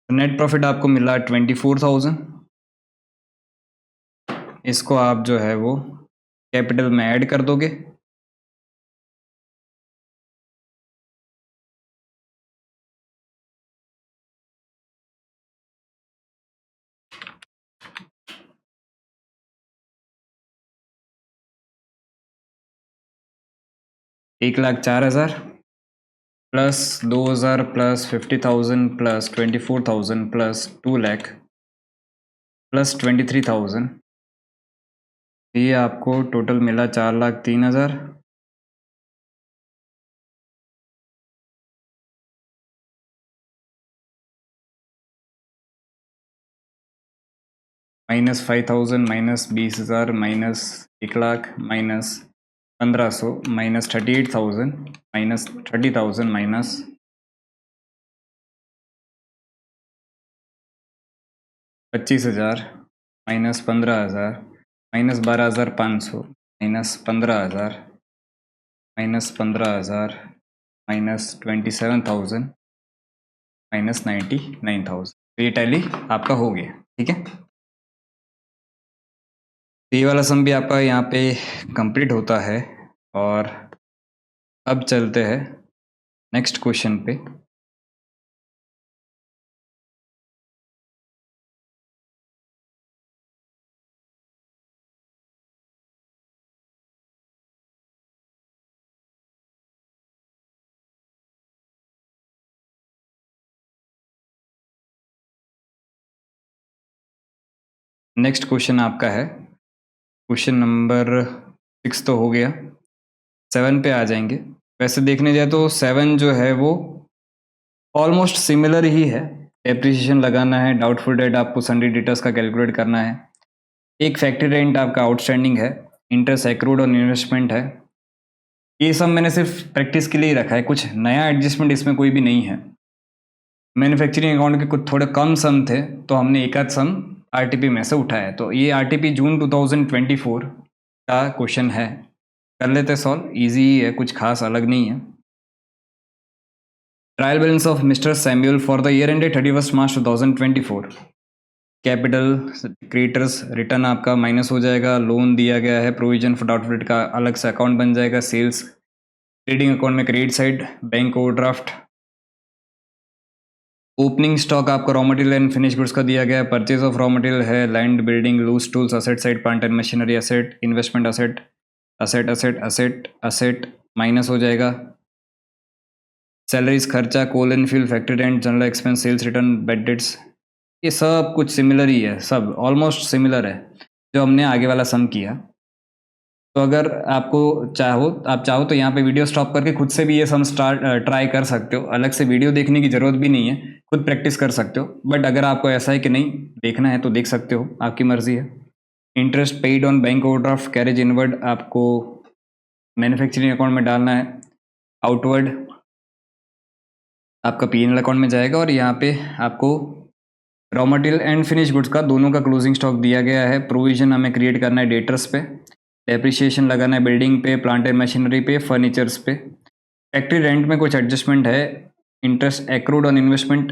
नेट प्रॉफिट आपको मिला 24,000। इसको आप जो है वो कैपिटल में ऐड कर दोगे। एक lakh 4,000 plus 2,000 plus 50,000 plus 24,000 plus 2 lakh plus 23,000, ये आपको टोटल मिला 4,03,000। Minus 5,000 minus 20,000 minus 1 lakh minus 1,500 minus 38,000 minus 30,000 minus 25,000 minus 15,000 minus 12,500 minus 15,000 minus 15,000 minus 27,000 minus 99,000। तो ये टैली आपका हो गया, ठीक है। तो ये वाला सम भी आपका यहाँ पे कंप्लीट होता है। और अब चलते हैं नेक्स्ट क्वेश्चन पे। नेक्स्ट क्वेश्चन आपका है क्वेश्चन नंबर 6 तो हो गया, 7 पे आ जाएंगे। वैसे देखने जाए तो 7 जो है वो ऑलमोस्ट सिमिलर ही है। डेप्रिसिएशन लगाना है, डाउटफुल डेट आपको सन्डे डेटर्स का कैलकुलेट करना है, एक फैक्ट्री रेंट आपका आउटस्टैंडिंग है, इंटरेस्ट एक्रूड और इन्वेस्टमेंट है। ये सब मैंने सिर्फ प्रैक्टिस के लिए रखा है, कुछ नया एडजस्टमेंट इसमें कोई भी नहीं है। मैन्युफैक्चरिंग अकाउंट के कुछ थोड़े कम सम थे तो हमने एक आध सम आरटीपी में से उठाया। तो ये आरटीपी जून 2024 का क्वेश्चन है, कर लेते सॉल्व, इजी ही है, कुछ खास अलग नहीं है। Trial balance of mister Samuel for the year ended 31 March 2024। Capital creditors return आपका माइनस हो जाएगा, लोन दिया गया है, प्रोविजन फॉर डाउटफुल डेट का अलग से अकाउंट बन जाएगा, सेल्स ट्रेडिंग अकाउंट में credit side, bank overdraft, opening stock आपका raw material and finish goods का दिया गया है, परचेज ऑफ रॉ मटेरियल है, land building loose tools asset side plant and machinery asset, investment asset asset asset asset asset minus हो जाएगा, सैलरीज खर्चा, coal and fuel, factory rent, general expense, sales return, bad debts, ये सब कुछ सिमिलर ही है, सब ऑलमोस्ट सिमिलर है जो हमने आगे वाला सम किया। तो अगर आपको आप चाहो तो यहाँ पे वीडियो स्टॉप करके खुद से भी ये सम ट्राई कर सकते हो, अलग से वीडियो देखने की ज़रूरत भी नहीं है, खुद प्रैक्टिस कर सकते हो। बट अगर आपको ऐसा है कि नहीं देखना है तो देख सकते हो, आपकी मर्जी है। Interest paid on bank overdraft carriage inward आपको मैन्युफैक्चरिंग अकाउंट में डालना है, आउटवर्ड आपका पीएनएल अकाउंट में जाएगा। और यहाँ पे आपको raw material and finish goods का दोनों का क्लोजिंग स्टॉक दिया गया है, प्रोविजन हमें क्रिएट करना है डेटर्स पे, डेप्रिसिएशन लगाना है बिल्डिंग पे, प्लांट एंड मशीनरी पे, फर्नीचर्स पे, फैक्ट्री रेंट में कुछ एडजस्टमेंट है, interest accrued on investment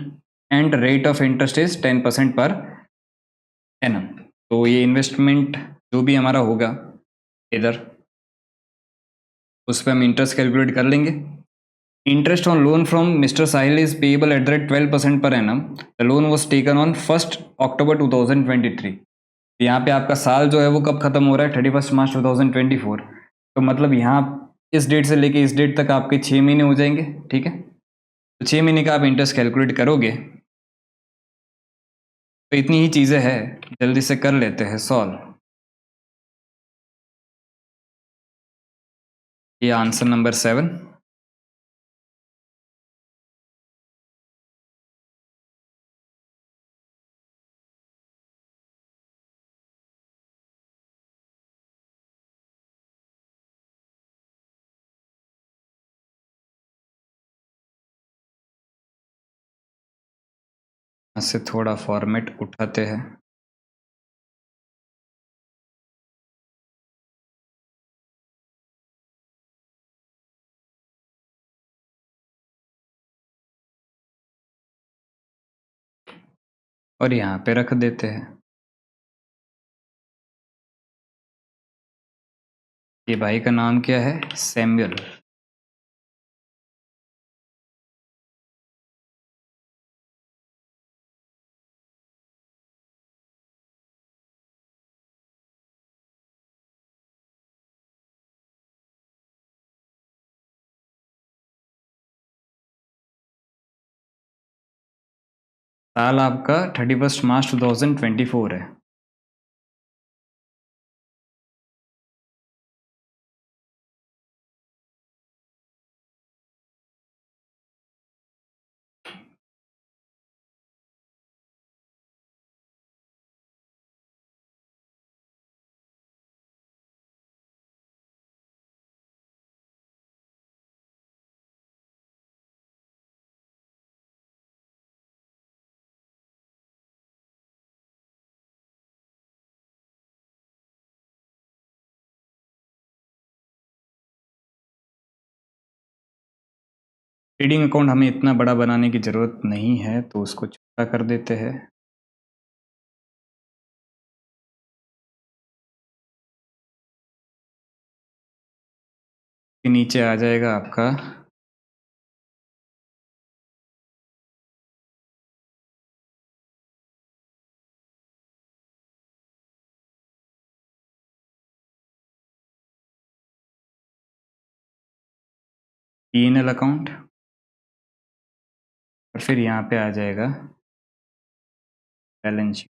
and rate of interest is 10% per annum. तो ये इन्वेस्टमेंट जो भी हमारा होगा इधर उस पर हम इंटरेस्ट कैलकुलेट कर लेंगे। Interest on loan from mister Sahil is payable at the rate 12% per annum, the loan was taken on 1 अक्टूबर 2023। यहाँ पे आपका साल जो है वो कब खत्म हो रहा है, 31 मार्च 2024। तो मतलब यहाँ इस डेट से लेके इस डेट तक आपके 6 महीने हो जाएंगे, ठीक है। तो 6 महीने का आप इंटरेस्ट कैलकुलेट करोगे तो इतनी ही चीज़ें हैं, जल्दी से कर लेते हैं सॉल्व। ये आंसर नंबर 7। से थोड़ा फॉर्मेट उठाते हैं। और यहाँ पे रख देते हैं। ये भाई का नाम क्या है? सैमुअल। साल आपका 31 मार्च 2024 है। ट्रेडिंग अकाउंट हमें इतना बड़ा बनाने की ज़रूरत नहीं है, तो उसको छोटा कर देते हैं। नीचे आ जाएगा आपका P&L अकाउंट, और फिर यहाँ पे आ जाएगा बैलेंस शीट।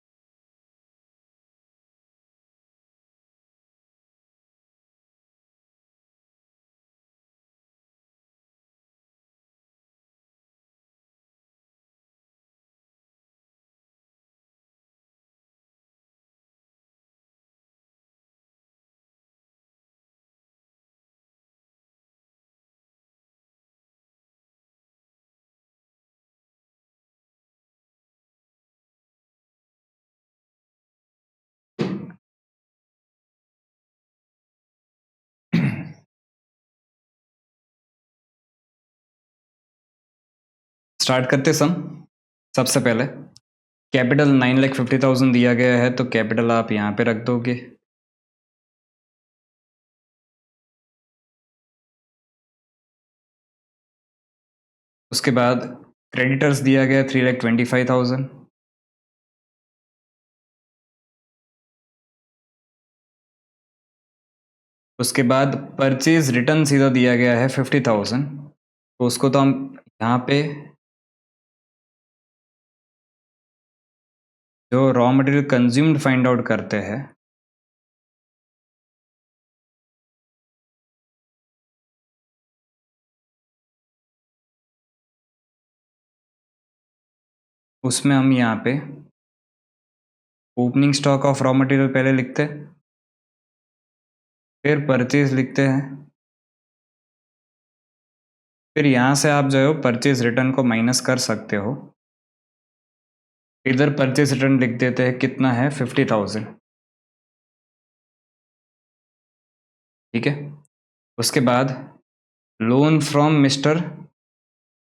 स्टार्ट करते सम। सबसे पहले कैपिटल 9,50,000 दिया गया है, तो कैपिटल आप यहाँ पे रख दोगे। उसके बाद क्रेडिटर्स दिया गया 3,25,000। उसके बाद परचेज रिटर्न सीधा दिया गया है 50,000, तो उसको तो हम यहाँ पे जो raw material consumed find out करते हैं, उसमें हम यहाँ पे opening stock of raw material पहले लिखते हैं, फिर परचेज लिखते हैं, फिर यहाँ से आप जो है परचेज रिटर्न को माइनस कर सकते हो। इधर परचेज रिटर्न लिख देते हैं, कितना है? 50,000। ठीक है। उसके बाद लोन फ्रॉम मिस्टर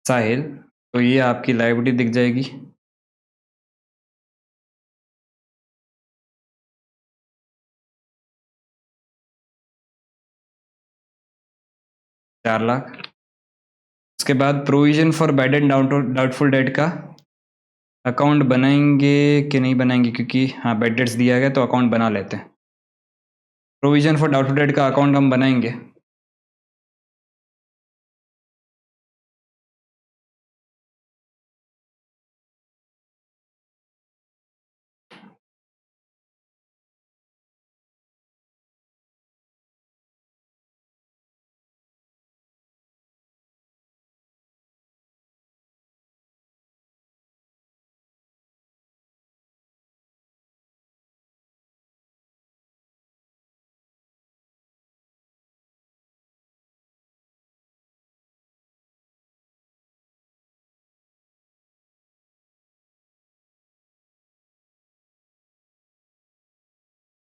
साहिल, तो ये आपकी लायबिलिटी दिख जाएगी। ₹4,00,000। उसके बाद provision for bad and doubtful debt का अकाउंट बनाएंगे कि नहीं बनाएंगे, क्योंकि हाँ बैड डेट्स दिया गया तो अकाउंट बना लेते हैं। प्रोविजन फॉर डाउटफुल डेट का अकाउंट हम बनाएंगे।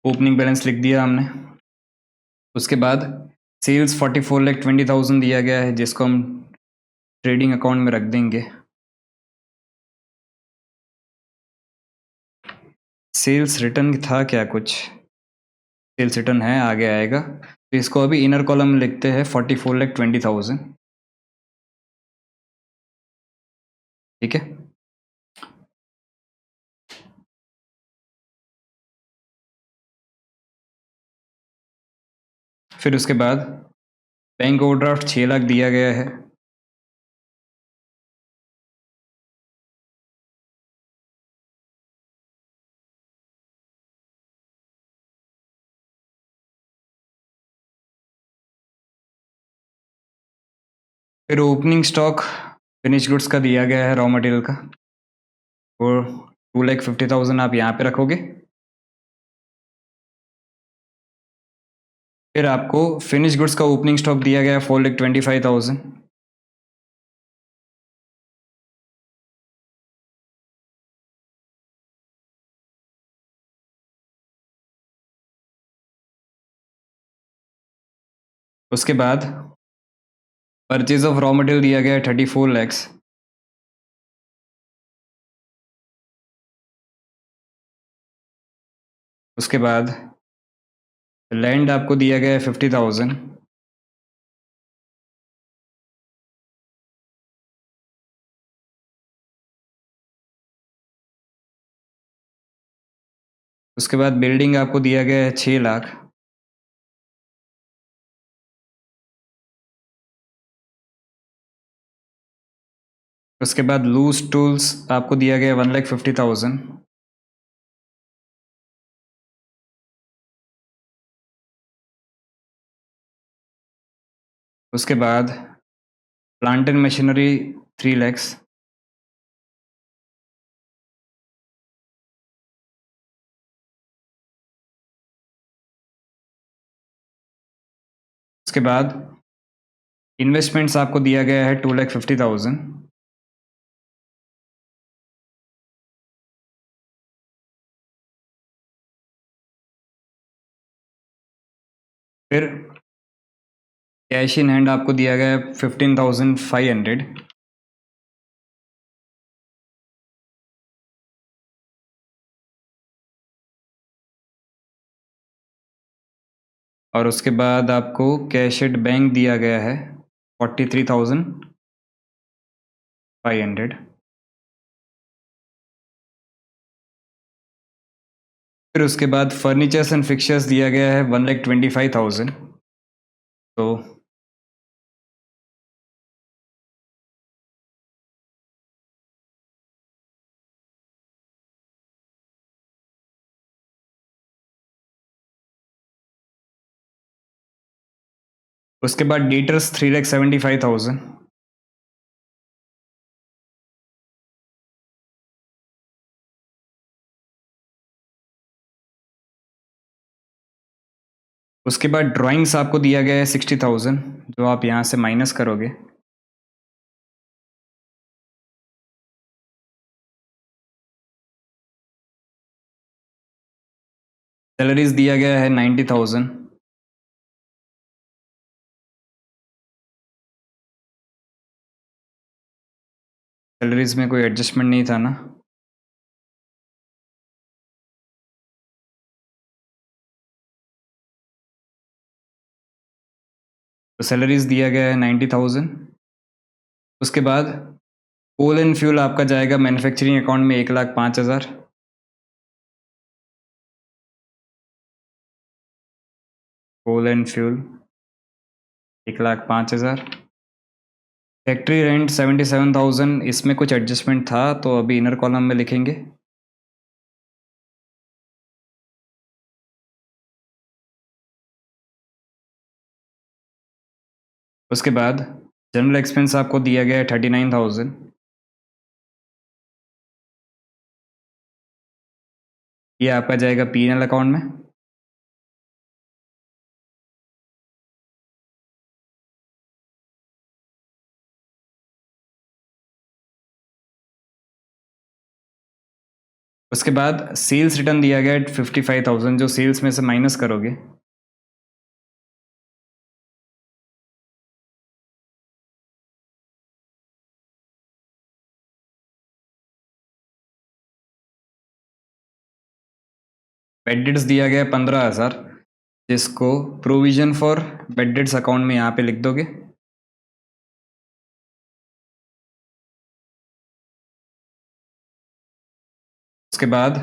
ओपनिंग बैलेंस लिख दिया हमने। उसके बाद सेल्स 44,20,000 दिया गया है, जिसको हम ट्रेडिंग अकाउंट में रख देंगे। सेल्स रिटर्न था क्या कुछ? सेल्स रिटर्न है, आगे आएगा। तो इसको अभी इनर कॉलम में लिखते हैं 44,20,000। ठीक है। फिर उसके बाद बैंक ओवरड्राफ्ट 6 लाख दिया गया है। फिर ओपनिंग स्टॉक फिनिश गुड्स का दिया गया है, रॉ मटेरियल का, वो 2,50,000 आप यहाँ पे रखोगे। फिर आपको फिनिश गुड्स का ओपनिंग स्टॉक दिया गया है 4,25,000। उसके बाद परचेज ऑफ रॉ मटेरियल दिया गया है 34 लैक्स। उसके बाद लैंड आपको दिया गया है 50,000। उसके बाद बिल्डिंग आपको दिया गया है 6 लाख। उसके बाद लूज टूल्स आपको दिया गया है 1,50,000। उसके बाद प्लांट एंड मशीनरी 3 लैक्स। उसके बाद इन्वेस्टमेंट्स आपको दिया गया है 2,50,000। फिर कैश इन हैंड आपको दिया गया है 15,500। और उसके बाद आपको कैश एट बैंक दिया गया है 43,500। फिर उसके बाद फर्नीचर्स एंड फिक्चर्स दिया गया है 1,25,000। तो उसके बाद डेटर्स 3,75,000। उसके बाद ड्राइंग्स आपको दिया गया है 60,000, जो आप यहाँ से माइनस करोगे। सैलरीज दिया गया है 90,000। सैलरीज में कोई एडजस्टमेंट नहीं था ना। तो सैलरीज दिया गया है 90,000। उसके बाद कोल एंड फ्यूल आपका जाएगा मैन्युफैक्चरिंग अकाउंट में 1,05,000। कोल एंड फ्यूल 1,05,000। फैक्ट्री रेंट 77,000, इसमें कुछ एडजस्टमेंट था तो अभी इनर कॉलम में लिखेंगे। उसके बाद जनरल एक्सपेंस आपको दिया गया है 39,000। ये आपका जाएगा P&L अकाउंट में। उसके बाद सेल्स रिटर्न दिया गया है 55,000, जो सेल्स में से माइनस करोगे। बेड डेट्स दिया गया है 15,000, जिसको provision for bad debts account में यहाँ पे लिख दोगे। उसके बाद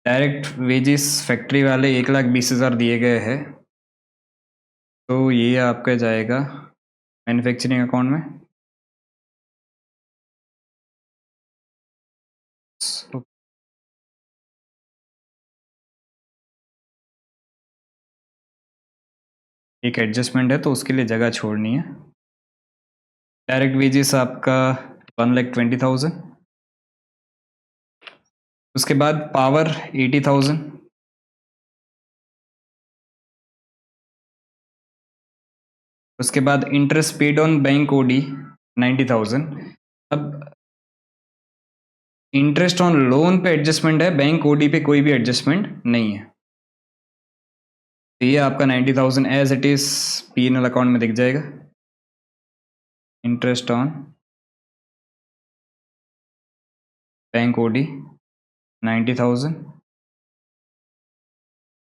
डायरेक्ट वेजेस फैक्ट्री वाले 1,20,000 दिए गए हैं, तो ये आपका जाएगा मैन्युफैक्चरिंग अकाउंट में। एक एडजस्टमेंट है तो उसके लिए जगह छोड़नी है। डायरेक्ट वेजेस आपका 1,20,000। उसके बाद पावर 80,000। उसके बाद interest paid on bank OD 90,000। अब इंटरेस्ट ऑन लोन पे एडजस्टमेंट है, बैंक ओडी पे कोई भी एडजस्टमेंट नहीं है। तो ये आपका 90,000 as it is P&L account में दिख जाएगा। Interest on bank OD 90,000।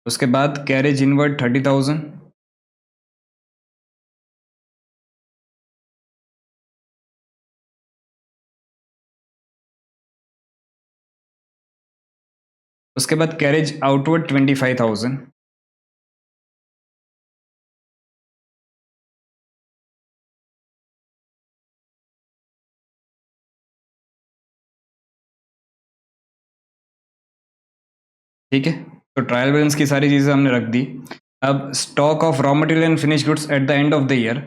उसके बाद कैरेज इनवर्ड 30,000। उसके बाद कैरेज आउटवर्ड 25,000। ठीक है, तो ट्रायल बैलेंस की सारी चीज़ें हमने रख दी। अब stock of raw material and finish goods at the end of the year.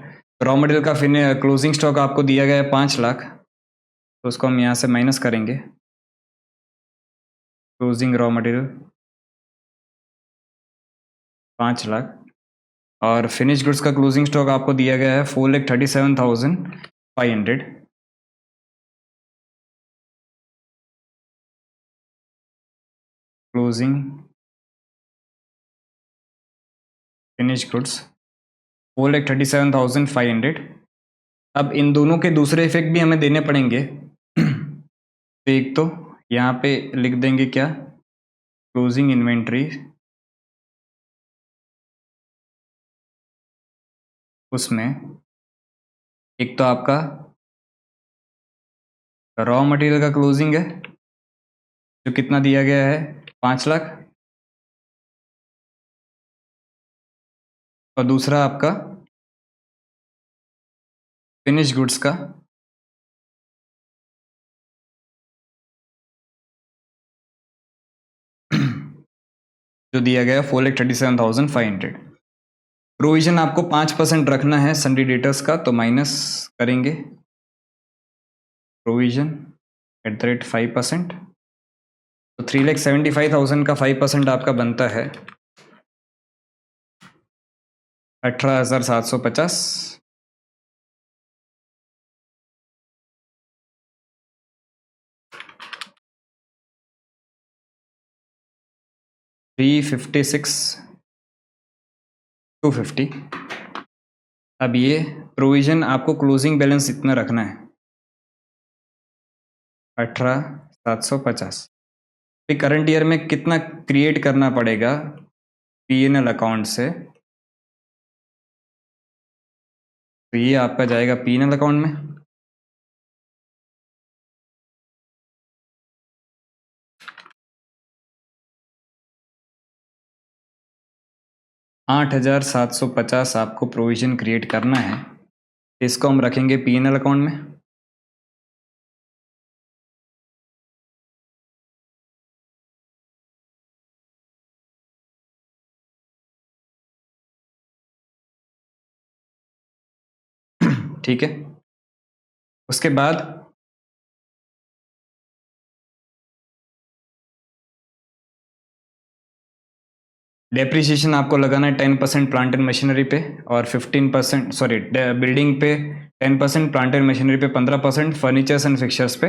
Raw material का क्लोजिंग स्टॉक आपको दिया गया है 5 लाख, तो उसको हम यहाँ से माइनस करेंगे। क्लोजिंग रॉ मटेरियल 5 लाख, और फिनिश गुड्स का क्लोजिंग स्टॉक आपको दिया गया है 4,37,500। Closing finish goods 4,37,500। अब इन दोनों के दूसरे इफेक्ट भी हमें देने पड़ेंगे। तो एक तो यहाँ पे लिख देंगे क्या, क्लोजिंग इन्वेंट्री, उसमें एक तो आपका रॉ मटेरियल का क्लोजिंग है जो कितना दिया गया है 5 लाख, और दूसरा आपका फिनिश गुड्स का जो दिया गया 4,37,500। प्रोविजन आपको 5% रखना है सन्डी डेटर्स का, तो माइनस करेंगे प्रोविजन एट द रेट 5%। तो 3,75,000 का 5% आपका बनता है 18,750। 356,250। अब ये प्रोविजन आपको क्लोजिंग बैलेंस इतना रखना है 18,750। फिर करंट ईयर में कितना क्रिएट करना पड़ेगा P&L अकाउंट से, तो ये आपका जाएगा P&L अकाउंट में। $8,750 आपको प्रोविजन क्रिएट करना है, इसको हम रखेंगे P&L अकाउंट में। ठीक है, उसके बाद डेप्रिसिएशन आपको लगाना है 10% प्लांट एंड मशीनरी पे, और 15% सॉरी बिल्डिंग पे 10%, प्लांट एंड मशीनरी पे 15%, फर्नीचर्स एंड फिक्चर्स पे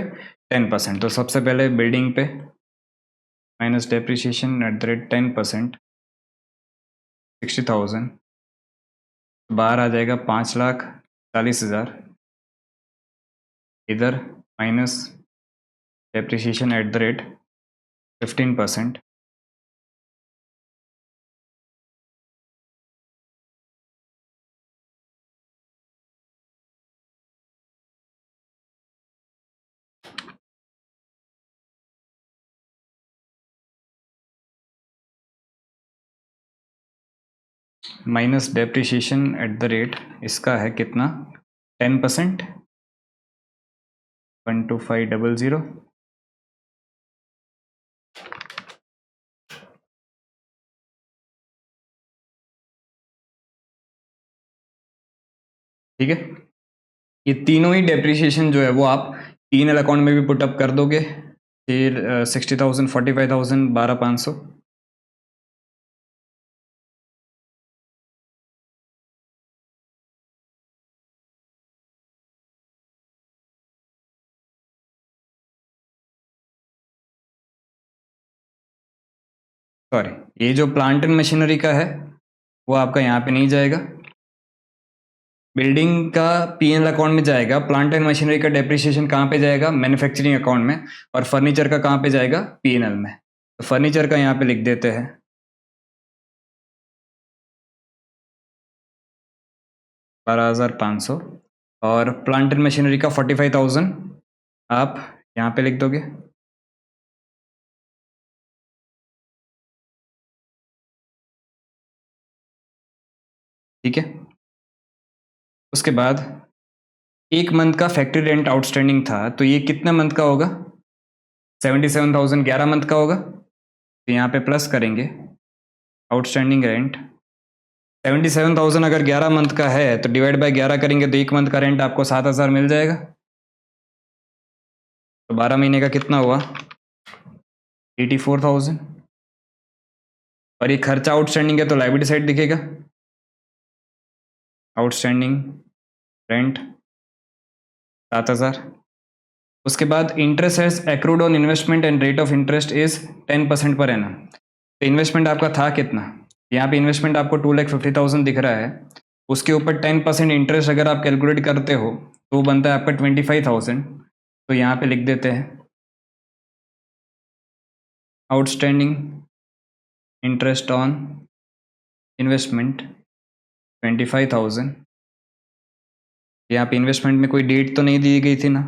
10%। तो सबसे पहले बिल्डिंग पे minus depreciation at the rate 10%, 60,000, बाहर आ जाएगा 5,40,000। इधर minus depreciation at the rate 15%, minus depreciation at the rate, इसका है कितना, 10%, 12500। ठीक है, ये तीनों ही डेप्रिसिएशन जो है वो आप P&L अकाउंट में भी पुटअप कर दोगे। फिर 60,000, 45,000, 12,500। सॉरी, ये जो प्लांट एंड मशीनरी का है वो आपका यहाँ पे नहीं जाएगा, बिल्डिंग का P&L अकाउंट में जाएगा। प्लांट एंड मशीनरी का डेप्रिसिएशन कहाँ पे जाएगा, मैन्युफैक्चरिंग अकाउंट में। और फर्नीचर का कहाँ पे जाएगा, P&L में। तो फर्नीचर का यहाँ पे लिख देते हैं 12,500, और प्लांट एंड मशीनरी का 45,000 आप यहाँ पे लिख दोगे। ठीक है, उसके बाद एक मंथ का फैक्ट्री रेंट आउटस्टैंडिंग था, तो ये कितने मंथ का होगा, 77,000 11 मंथ का होगा। तो यहाँ पे प्लस करेंगे आउटस्टैंडिंग रेंट 77,000 अगर 11 मंथ का है तो डिवाइड बाय 11 करेंगे तो एक मंथ का रेंट आपको 7,000 मिल जाएगा। तो 12 महीने का कितना हुआ, 84,000। और ये खर्चा आउटस्टैंडिंग है तो लायबिलिटी साइड दिखेगा, आउटस्टैंडिंग रेंट 7,000। उसके बाद interest as accrued on investment and rate of interest is 10% per annum. तो इन्वेस्टमेंट आपका था कितना, यहाँ पे इन्वेस्टमेंट आपको 2,50,000 दिख रहा है, उसके ऊपर 10% इंटरेस्ट अगर आप कैलकुलेट करते हो तो वो बनता है आपका 25,000। तो यहाँ पे लिख देते हैं आउटस्टैंडिंग इंटरेस्ट ऑन इन्वेस्टमेंट 25,000। यहाँ पे इन्वेस्टमेंट में कोई डेट तो नहीं दी गई थी ना,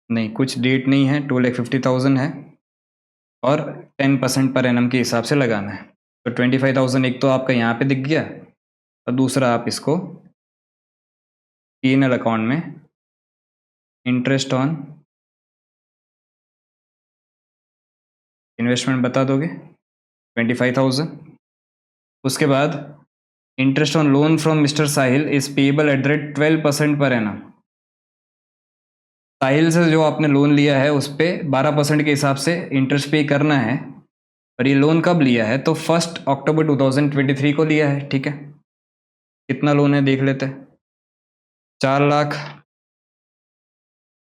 नहीं कुछ डेट नहीं है, 2,50,000 है और 10% पर एनम के हिसाब से लगाना है। तो 25,000 एक तो आपका यहाँ पे दिख गया, और दूसरा आप इसको P&L अकाउंट में इंटरेस्ट ऑन इन्वेस्टमेंट बता दोगे 25,000। उसके बाद interest on loan from mister Sahil is payable at the rate 12% per annum. साहिल से जो आपने लोन लिया है उस पर 12% के हिसाब से इंटरेस्ट पे करना है। और ये लोन कब लिया है, तो 1 अक्टूबर 2023 को लिया है। ठीक है, कितना लोन है देख लेते हैं, 4 लाख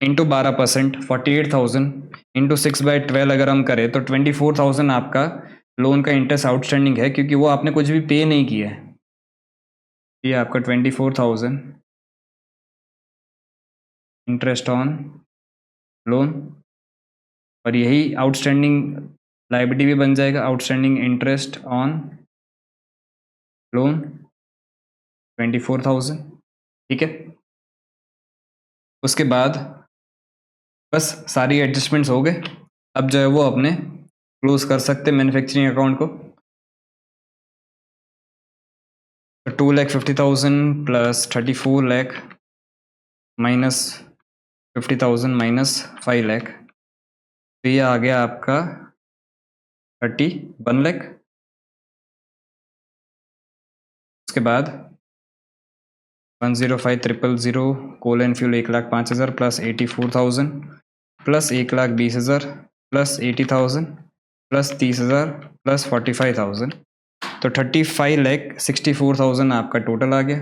इंटू 12%, 48,000 इंटू 6/12 अगर हम करें तो 24,000 आपका लोन का इंटरेस्ट आउटस्टैंडिंग है, क्योंकि वो आपने कुछ भी पे नहीं किया है। ये आपका 24,000 इंटरेस्ट ऑन लोन, और यही आउटस्टैंडिंग लायबिलिटी भी बन जाएगा, आउटस्टैंडिंग इंटरेस्ट ऑन लोन 24,000। ठीक है, उसके बाद बस सारी एडजस्टमेंट्स हो गए। अब जो है वो अपने क्लोज कर सकते मैन्युफैक्चरिंग अकाउंट को। 2,50,000 plus 34 lakh minus 50,000 minus 5 lakh, तो ये आ गया आपका 31 लाख। उसके बाद 105,000 coal and fuel 1,05,000 plus 84,000 plus 1,20,000 plus 80,000 plus 30,000 plus 45,000, तो 35,64,000 आपका टोटल आ गया।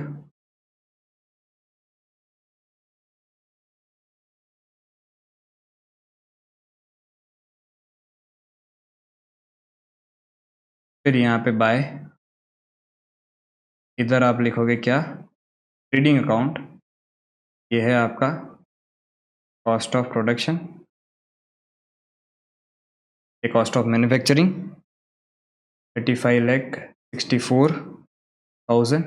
फिर यहाँ पे बाय, इधर आप लिखोगे क्या, ट्रेडिंग अकाउंट, ये है आपका कॉस्ट ऑफ प्रोडक्शन, ये कॉस्ट ऑफ मैन्युफैक्चरिंग 35,64,000।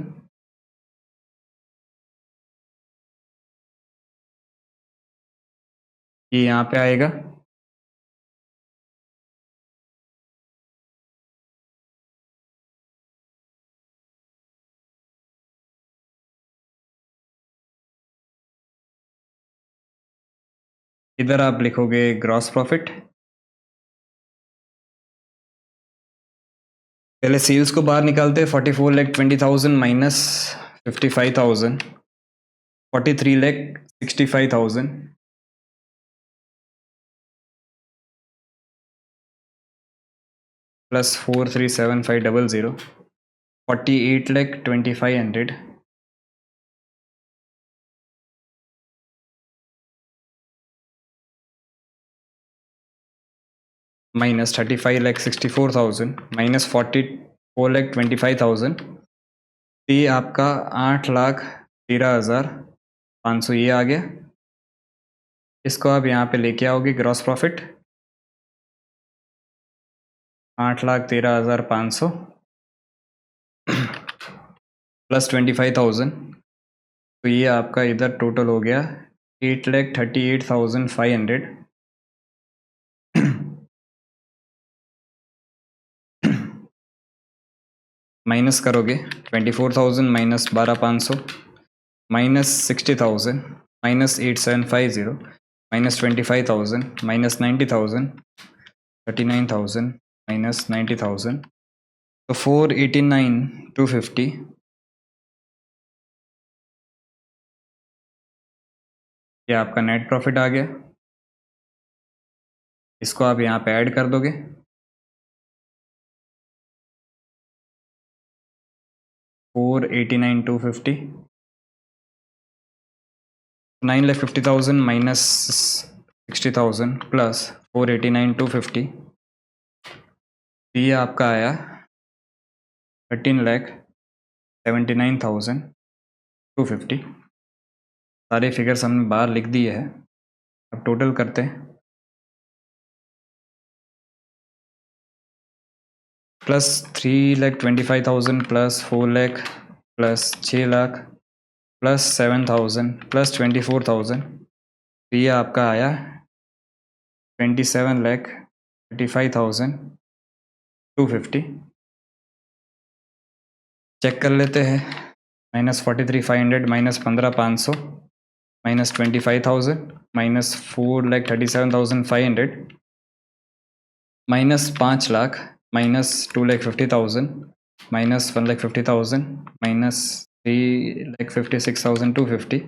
ये यहाँ पे आएगा, इधर आप लिखोगे ग्रॉस प्रॉफिट। पहले सेल्स को बाहर निकालते हैं, 44,20,000 माइनस 55,000, 43,65,000 प्लस 437500, 48,25,100 माइनस 35,64,000 माइनस 44,25,000, ये आपका 8,13,500 ये आ गया। इसको आप यहाँ पे लेके आओगे ग्रॉस प्रॉफिट 8,13,500 प्लस 25,000, तो ये आपका इधर टोटल हो गया 8,38,500 माइनस करोगे 24,000 minus 12,500 minus 60,000 minus 8,750 minus 25,000 minus 90,000 39,000 minus 90,000, तो 489,250 ये आपका नेट प्रॉफिट आ गया। इसको आप यहाँ पे ऐड कर दोगे, 489,250 9,50,000 माइनस 60,000 प्लस 489,250, ये आपका आया 13,79,250। सारे फिगर्स हमने बाहर लिख दिए हैं। अब टोटल करते हैं, plus 3,25,000 plus 4 lakh plus 6 lakh plus 7,000 plus 24,000, तो ये आपका आया 27,35,250। चेक कर लेते हैं, minus 43,500 minus 15,500 minus 25,000 minus 4,37,500 minus 5 lakh minus 2,50,000 minus 1,50,000 minus 3,56,250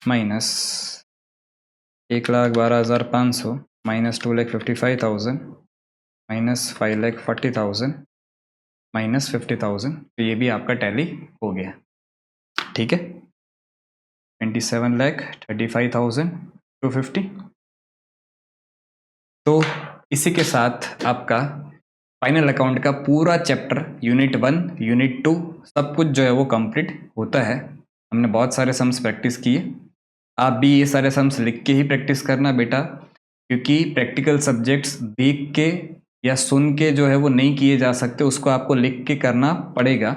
minus 1,12,500 minus 2,55,000 minus 5,40,000 minus 50,000, तो ये भी आपका टैली हो गया। ठीक है, 27,35,250। तो इसी के साथ आपका फाइनल अकाउंट का पूरा चैप्टर यूनिट 1 यूनिट 2 सब कुछ जो है वो कंप्लीट होता है। हमने बहुत सारे सम्स प्रैक्टिस किए, आप भी ये सारे सम्स लिख के ही प्रैक्टिस करना बेटा, क्योंकि प्रैक्टिकल सब्जेक्ट्स देख के या सुन के जो है वो नहीं किए जा सकते, उसको आपको लिख के करना पड़ेगा,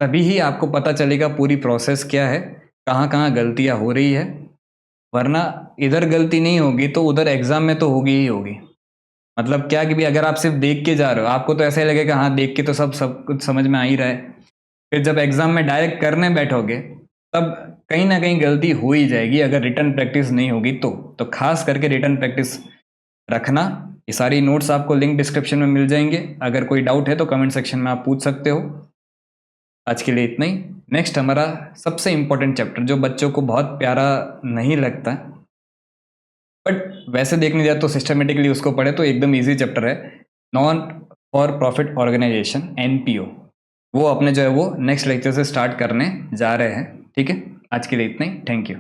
तभी ही आपको पता चलेगा पूरी प्रोसेस क्या है, कहाँ कहाँ गलतियाँ हो रही है। वरना इधर गलती नहीं होगी तो उधर एग्जाम में तो होगी ही होगी। मतलब क्या कि भी अगर आप सिर्फ देख के जा रहे हो, आपको तो ऐसा ही लगेगा हाँ देख के तो सब कुछ समझ में आ ही रहा है, फिर जब एग्जाम में डायरेक्ट करने बैठोगे तब कहीं ना कहीं गलती हो ही जाएगी अगर रिटर्न प्रैक्टिस नहीं होगी तो खास करके रिटर्न प्रैक्टिस रखना। ये सारी नोट्स आपको लिंक डिस्क्रिप्शन में मिल जाएंगे, अगर कोई डाउट है तो कमेंट सेक्शन में आप पूछ सकते हो। आज के लिए इतना ही। नेक्स्ट हमारा सबसे इंपॉर्टेंट चैप्टर जो बच्चों को बहुत प्यारा नहीं लगता, बट वैसे देखने जाए तो सिस्टमेटिकली उसको पढ़े तो एकदम इजी चैप्टर है, non for profit organisation NPO। वो अपने जो है वो नेक्स्ट लेक्चर से स्टार्ट करने जा रहे हैं। ठीक है, आज के लिए इतना ही। Thank you.